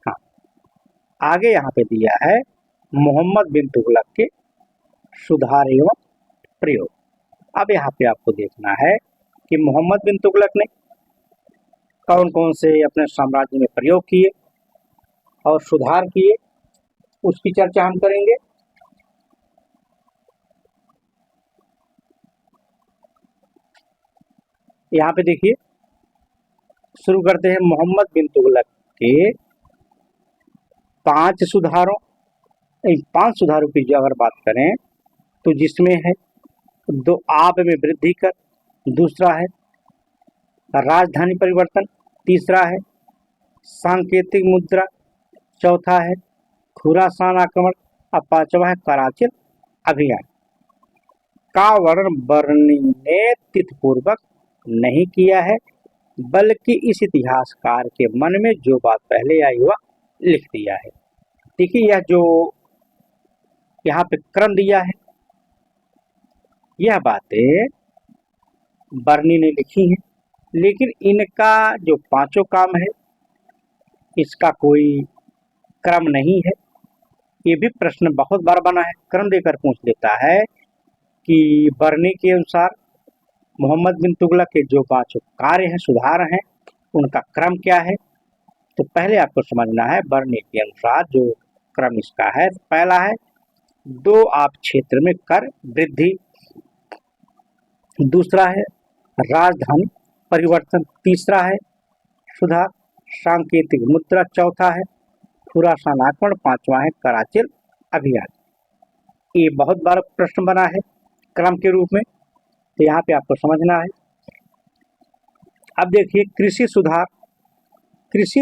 हाँ, आगे यहाँ पे दिया है मोहम्मद बिन तुगलक के सुधार एवं प्रयोग। अब यहाँ पे आपको देखना है कि मोहम्मद बिन तुगलक ने कौन कौन से अपने साम्राज्य में प्रयोग किए और सुधार किए, उसकी चर्चा हम करेंगे। यहाँ पे देखिए शुरू करते हैं मोहम्मद बिन तुगलक के 5 सुधारों। इन 5 सुधारों की जो अगर बात करें तो जिसमें है 2 आब में वृद्धि कर, दूसरा है राजधानी परिवर्तन, तीसरा है सांकेतिक मुद्रा, चौथा है खुरासान आक्रमण और पांचवा है कराचिल अभियान का वर्णन बर्नी ने तिथपूर्वक नहीं किया है, बल्कि इस इतिहासकार के मन में जो बात पहले आई हुआ लिख दिया है। देखिए यह जो यहाँ पे क्रम दिया है यह बातें बर्नी ने लिखी हैं, लेकिन इनका जो 5 काम है इसका कोई क्रम नहीं है। ये भी प्रश्न बहुत बार बना है, क्रम देकर पूछ लेता है कि बर्नी के अनुसार मोहम्मद बिन तुगलक के जो 5 कार्य हैं, सुधार हैं, उनका क्रम क्या है। तो पहले आपको समझना है बर्नी के अनुसार जो क्रम इसका है। पहला है 2 आब क्षेत्र में कर वृद्धि, दूसरा है राजधानी परिवर्तन, तीसरा है सुधार सांकेतिक मुद्रा, चौथा है खुरासान आक्रमण, पांचवा है कराचिल अभियान। ये बहुत बार प्रश्न बना है क्रम के रूप में, तो यहाँ पे आपको समझना है। अब देखिए कृषि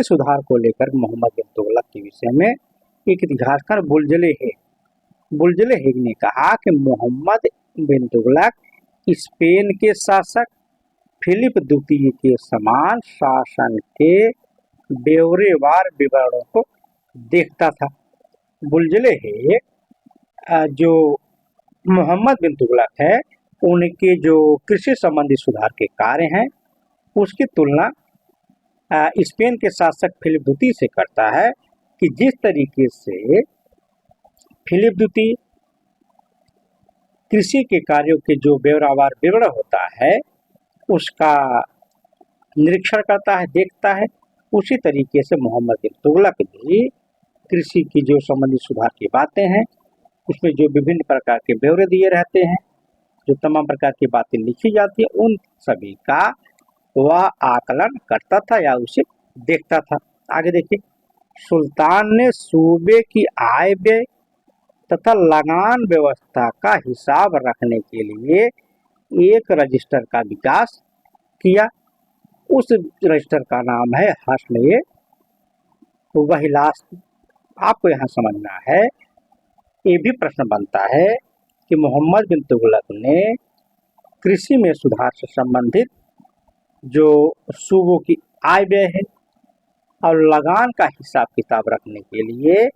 सुधार को लेकर मोहम्मद बिन तुगलक के विषय में एक इतिहासकार बुलजले हेग ने कहा कि मोहम्मद बिन तुगलक स्पेन के शासक फिलिप द्वितीय के समान शासन के ब्यौरेवार विवरणों को देखता था। बुलजले हेग जो मोहम्मद बिन तुगलक है उनके जो कृषि संबंधी सुधार के कार्य हैं उसकी तुलना स्पेन के शासक फिलिप द्वितीय से करता है कि जिस तरीके से फिलिप द्वितीय कृषि के कार्यों के जो ब्यौरावार विवरण होता है उसका निरीक्षण करता है, देखता है, उसी तरीके से मोहम्मद बिन तुगलक भी कृषि की जो संबंधी सुधार की बातें हैं उसमें जो विभिन्न प्रकार के ब्यौरे दिए रहते हैं, जो तमाम प्रकार की बातें लिखी जाती है, उन सभी का वह आकलन करता था या उसे देखता था। आगे देखिए सुल्तान ने सूबे की आय व्यय तथा लगान व्यवस्था का हिसाब रखने के लिए एक रजिस्टर का विकास किया। उस रजिस्टर का नाम है हस्न-ए वहिलास्त। आपको यहाँ समझना है, ये भी प्रश्न बनता है कि मोहम्मद बिन तुगलक ने कृषि में सुधार से संबंधित जो सूबों की आय व्यय है और लगान का हिसाब किताब रखने के लिए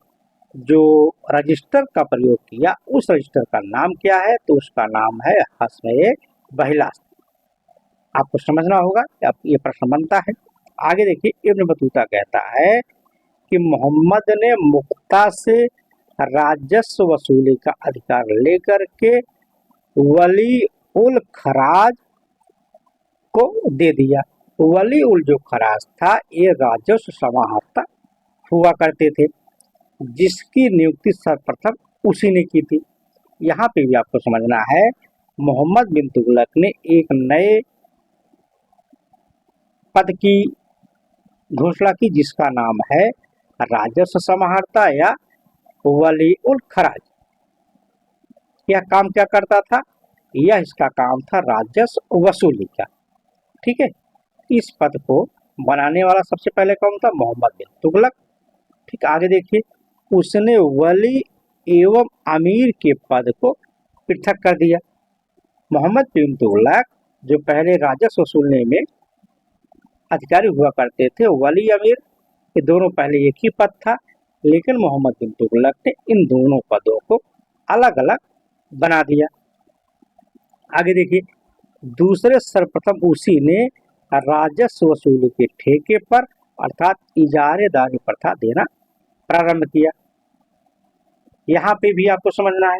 जो रजिस्टर का प्रयोग किया उस रजिस्टर का नाम क्या है, तो उसका नाम है हस्न-ए वहिलास्त। आपको समझना होगा, अब ये प्रश्न बनता है। आगे देखिए इब्न बतूता कहता है कि मोहम्मद ने मुक्ता से राजस्व वसूली का अधिकार लेकर के वली उल खराज को दे दिया। वली उल जो खराज था ये राजस्व समाहर्ता हुआ करते थे, जिसकी नियुक्ति सर्वप्रथम उसी ने की थी। यहाँ पे भी आपको समझना है मोहम्मद बिन तुगलक ने एक नए पद की घोषणा की जिसका नाम है राजस्व समाहर्ता या वली उल खराज। यह काम क्या करता था, यह इसका काम था राजस्व वसूली का। ठीक है, इस पद को बनाने वाला सबसे पहले कौन था, मोहम्मद बिन तुगलक। ठीक, आगे देखिए उसने वली एवं अमीर के पद को पृथक कर दिया। मोहम्मद बिन तुगलक जो पहले राजस्व वसूलने में अधिकारी हुआ करते थे, वली अमीर, ये दोनों पहले एक ही पद था, लेकिन मोहम्मद बिन तुगलक ने इन दोनों पदों को अलग अलग बना दिया। आगे देखिए दूसरे सर्वप्रथम उसी ने राजस्व वसूली के ठेके पर अर्थात इजारेदारी प्रथा देना प्रारंभ किया। यहाँ पे भी आपको समझना है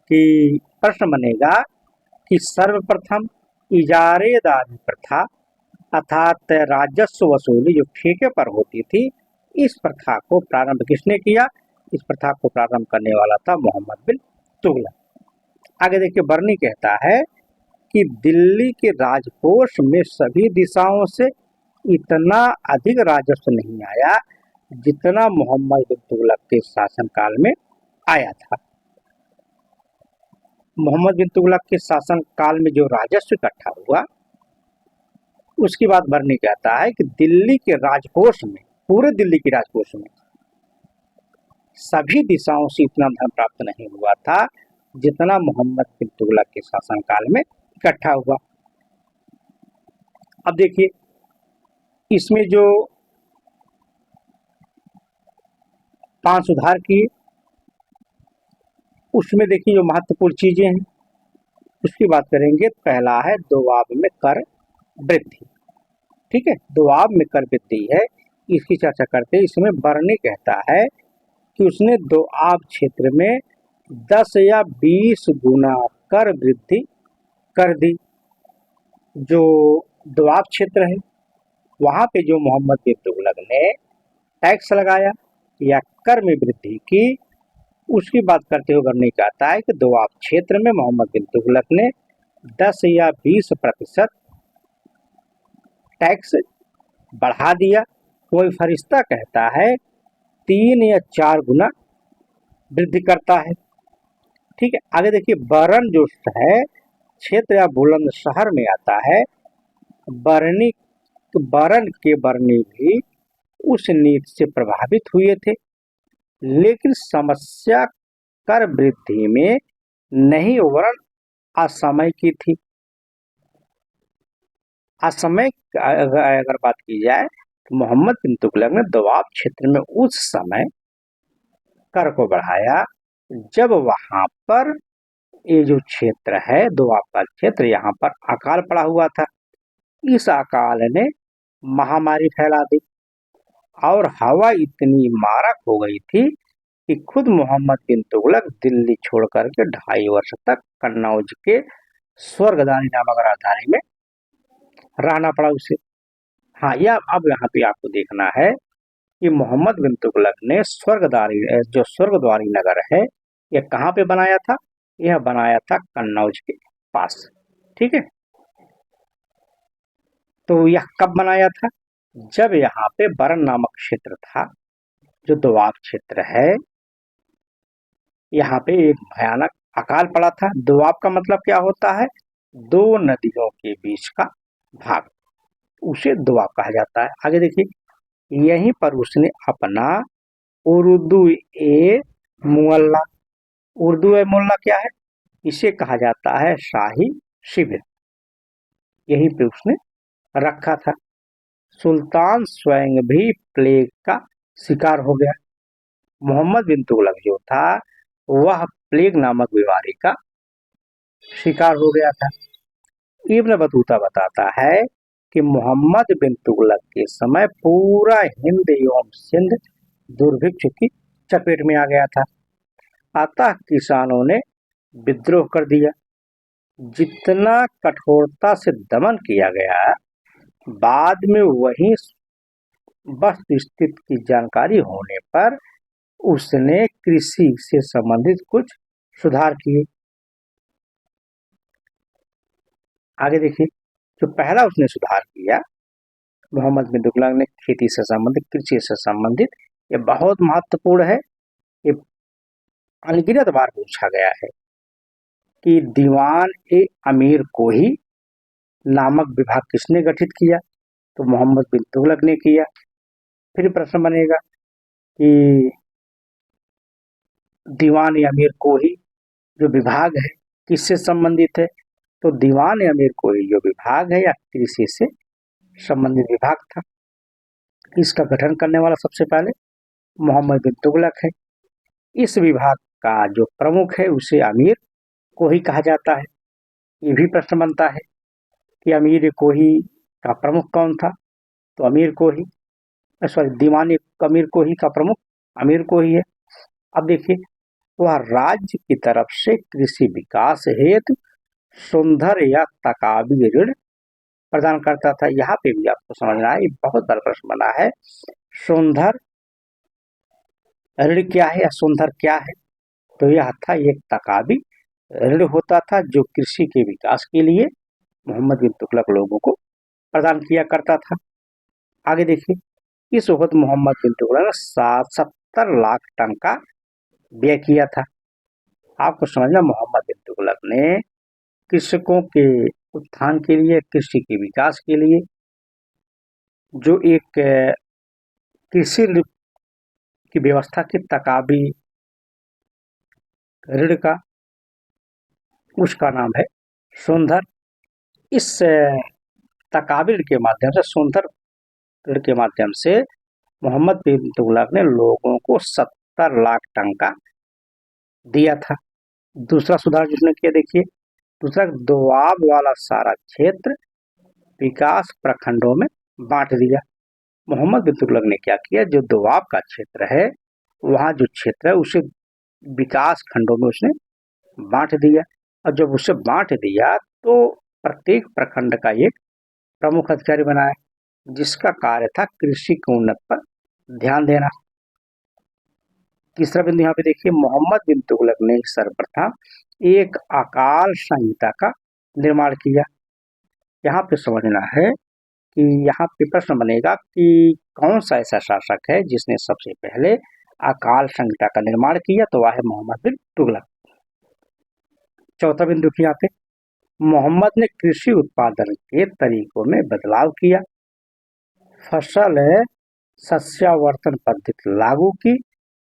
कि प्रश्न बनेगा कि सर्वप्रथम इजारेदारी प्रथा अर्थात राजस्व वसूली जो ठेके पर होती थी, इस प्रथा को प्रारंभ किसने किया, इस प्रथा को प्रारंभ करने वाला था मोहम्मद बिन तुगलक। आगे देखिए बर्नी कहता है कि दिल्ली के राजकोष में सभी दिशाओं से इतना अधिक राजस्व नहीं आया जितना मोहम्मद बिन तुगलक के शासनकाल में आया था। मोहम्मद बिन तुगलक के शासनकाल में जो राजस्व इकट्ठा हुआ उसकी बात वर्णन कहता है कि दिल्ली के राजकोष में, पूरे दिल्ली के राजकोष में सभी दिशाओं से इतना धन प्राप्त नहीं हुआ था जितना मोहम्मद बिन तुगलक के शासनकाल में इकट्ठा हुआ। अब देखिए इसमें जो 5 सुधार किए उसमें देखिए जो महत्वपूर्ण चीजें हैं उसकी बात करेंगे। पहला है दोआब में कर वृद्धि। ठीक है, दोआब में कर वृद्धि है, इसकी चर्चा करते हैं। इसमें बर्नी कहता है कि उसने दोआब क्षेत्र में 10 या 20 गुना कर वृद्धि कर दी। जो दोआब क्षेत्र है वहां पे जो मोहम्मद बिन तुगलक ने टैक्स लगाया या कर में वृद्धि की उसकी बात करते हुए बर्नी कहता है कि दोआब क्षेत्र में मोहम्मद बिन तुगलक ने 10 या 20% टैक्स बढ़ा दिया। कोई फरिश्ता कहता है 3 या 4 गुना वृद्धि करता है। ठीक है, आगे देखिए बरन जो है क्षेत्र या बुलंद शहर में आता है। बरनी बरन के बरनी भी उस नीति से प्रभावित हुए थे, लेकिन समस्या कर वृद्धि में नहीं वरन असमय की थी। असमय अगर बात की जाए तो मोहम्मद बिन तुगलक ने दोआब क्षेत्र में उस समय कर को बढ़ाया जब वहां पर ये जो क्षेत्र है दोआब का क्षेत्र, यहाँ पर अकाल पड़ा हुआ था। इस अकाल ने महामारी फैला दी और हवा इतनी मारक हो गई थी कि खुद मोहम्मद बिन तुगलक दिल्ली छोड़ करके 2.5 वर्ष तक कन्नौज के स्वर्गदारी नामक राजधानी में रहना पड़ा उसे। हाँ, यह अब यहाँ पे आपको देखना है कि मोहम्मद बिन तुगलक ने जो स्वर्गद्वारी नगर है यह कहाँ पे बनाया था? यह बनाया था कन्नौज के पास। ठीक है, तो यह कब बनाया था? जब यहाँ पे बरन नामक क्षेत्र था जो दोआब क्षेत्र है, यहाँ पे एक भयानक अकाल पड़ा था। दोआब का मतलब क्या होता है? 2 नदियों के बीच का भाग, उसे दोआब कहा जाता है। आगे देखिए यहीं पर उसने अपना उर्दू ए मुअल्ला, उर्दू ए मुअल्ला क्या है? इसे कहा जाता है शाही शिविर, यहीं पे उसने रखा था। सुल्तान स्वयं भी प्लेग का शिकार हो गया। मोहम्मद बिन तुगलक जो था वह प्लेग नामक बीमारी का शिकार हो गया था। इब्न बतूता बताता है कि मोहम्मद बिन तुगलक के समय पूरा हिंद एवं सिंध दुर्भिक्ष की चपेट में आ गया था। अतः किसानों ने विद्रोह कर दिया। जितना कठोरता से दमन किया गया, बाद में वही वस्तु स्थिति की जानकारी होने पर उसने कृषि से संबंधित कुछ सुधार किए। आगे देखिए जो पहला उसने सुधार किया मोहम्मद बिन तुगलक ने खेती से संबंधित, कृषि से संबंधित, ये बहुत महत्वपूर्ण है। ये अनगिनत बार पूछा गया है कि दीवान ए अमीर को ही नामक विभाग किसने गठित किया? तो मोहम्मद बिन तुगलक ने किया। फिर प्रश्न बनेगा कि दीवान ए अमीर को ही जो विभाग है किससे संबंधित है? तो दीवान ए अमीर को ही जो विभाग है या कृषि से संबंधित विभाग था। इसका गठन करने वाला सबसे पहले मोहम्मद बिन तुगलक है। इस विभाग का जो प्रमुख है उसे अमीर को ही कहा जाता है। ये भी प्रश्न बनता है कि अमीर कोही का प्रमुख कौन था? तो अमीर कोही, सॉरी, दीवान अमीर कोही का प्रमुख अमीर कोही है। अब देखिए वह राज्य की तरफ से कृषि विकास हेतु सुंदर या तकाबी ऋण प्रदान करता था। यहाँ पे भी आपको समझना है, ये बहुत बड़ा प्रश्न बना है। सुंदर ऋण क्या है या सुंदर क्या है? तो यह था एक तकाबी ऋण होता था जो कृषि के विकास के लिए मोहम्मद बिन तुगलक लोगों को प्रदान किया करता था। आगे देखिए, इस वक्त मोहम्मद बिन तुगलक ने 70 लाख टन का व्यय किया था। आपको समझना, मोहम्मद बिन तुगलक ने कृषकों के उत्थान के लिए, कृषि के विकास के लिए जो एक कृषि की व्यवस्था की तकाबी ऋण का, उसका नाम है सोनधर। इस तकाबी ऋण के माध्यम से, सोनधर ऋण के माध्यम से मोहम्मद बिन तुगलक ने लोगों को 70 लाख टन का दिया था। दूसरा सुधार जिसने किया, देखिए, दूसरा, दोआब वाला सारा क्षेत्र विकास प्रखंडों में बांट दिया। मोहम्मद बिन तुगलक ने क्या किया, जो दोआब का क्षेत्र है, वहाँ जो क्षेत्र है उसे विकास खंडों में उसने बांट दिया। और जब उसे बांट दिया तो प्रत्येक प्रखंड का एक प्रमुख अधिकारी बनाया, जिसका कार्य था कृषि के उन्नत पर ध्यान देना। तीसरा बिंदु यहाँ पे देखिए, मोहम्मद बिन तुगलक ने सर्वप्रथम एक अकाल संहिता का निर्माण किया। यहाँ पे समझना है कि यहाँ पे प्रश्न बनेगा कि कौन सा ऐसा शासक है जिसने सबसे पहले अकाल संहिता का निर्माण किया, तो वह है मोहम्मद बिन तुगलक। चौथा बिंदु यहाँ पे, मोहम्मद ने कृषि उत्पादन के तरीकों में बदलाव किया। फसल सस्यावर्तन पद्धति लागू की,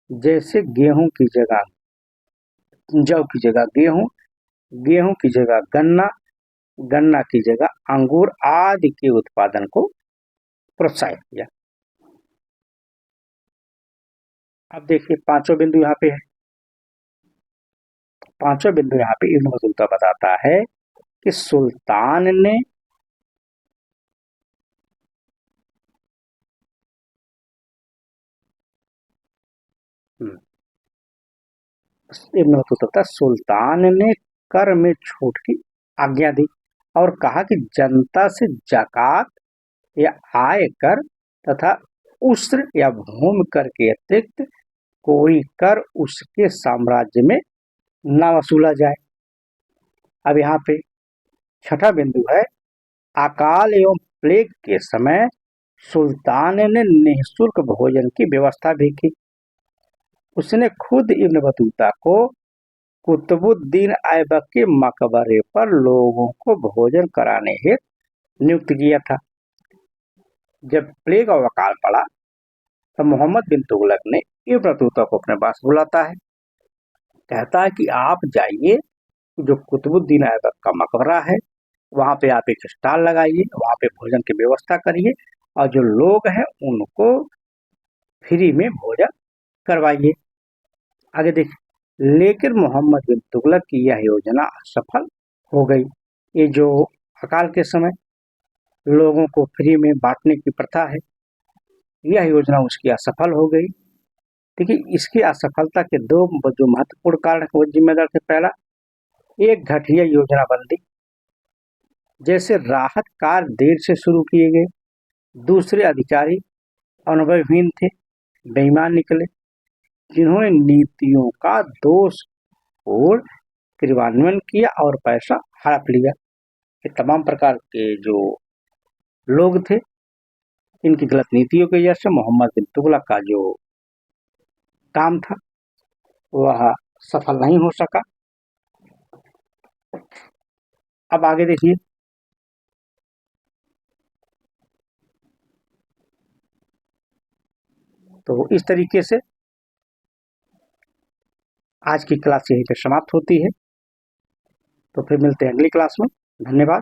जैसे गेहूं की जगह जौ की जगह गेहूं, गेहूं की जगह गन्ना, गन्ना की जगह अंगूर आदि के उत्पादन को प्रोत्साहित किया। अब देखिए, पांचों बिंदु यहाँ पे है। पांचों बिंदु यहाँ पे इब्न बतूता बताता है कि सुल्तान ने इब्न बतूता सुल्तान ने कर में छूट की आज्ञा दी और कहा कि जनता से जाकात या आय कर तथा उस्र या भूमि कर के अतिरिक्त कोई कर उसके साम्राज्य में न वसूला जाए। अब यहाँ पे छठा बिंदु है, अकाल एवं प्लेग के समय सुल्तान ने निःशुल्क भोजन की व्यवस्था भी की। उसने खुद इब्न बतूता को कुतुबुद्दीन ऐबक के मकबरे पर लोगों को भोजन कराने हेतु नियुक्त किया था। जब प्लेग और अकाल पड़ा तो मोहम्मद बिन तुगलक ने इब्न बतूता को अपने पास बुलाता है, कहता है कि आप जाइए, जो कुतुबुद्दीन ऐबक का मकबरा है वहां पे आप एक स्टॉल लगाइए, वहां पे भोजन की व्यवस्था करिए और जो लोग हैं उनको फ्री में भोजन करवाइए। आगे देखिए, लेकिन मोहम्मद बिन तुगलक की यह योजना असफल हो गई। ये जो अकाल के समय लोगों को फ्री में बांटने की प्रथा है, यह योजना उसकी असफल हो गई। देखिए, इसकी असफलता के दो जो महत्वपूर्ण कारण वो जिम्मेदार थे। पहला, एक घटिया योजना बंदी, जैसे राहत कार्य देर से शुरू किए गए। दूसरे अधिकारी अनुभवहीन थे, बेईमान निकले, जिन्होंने नीतियों का दोष और क्रियान्वयन किया और पैसा हड़प लिया। ये तमाम प्रकार के जो लोग थे, इनकी गलत नीतियों की वजह से मोहम्मद बिन तुगलक का जो काम था वह सफल नहीं हो सका। अब आगे देखिए, तो इस तरीके से आज की क्लास यहीं पे समाप्त होती है। तो फिर मिलते हैं अगली क्लास में। धन्यवाद।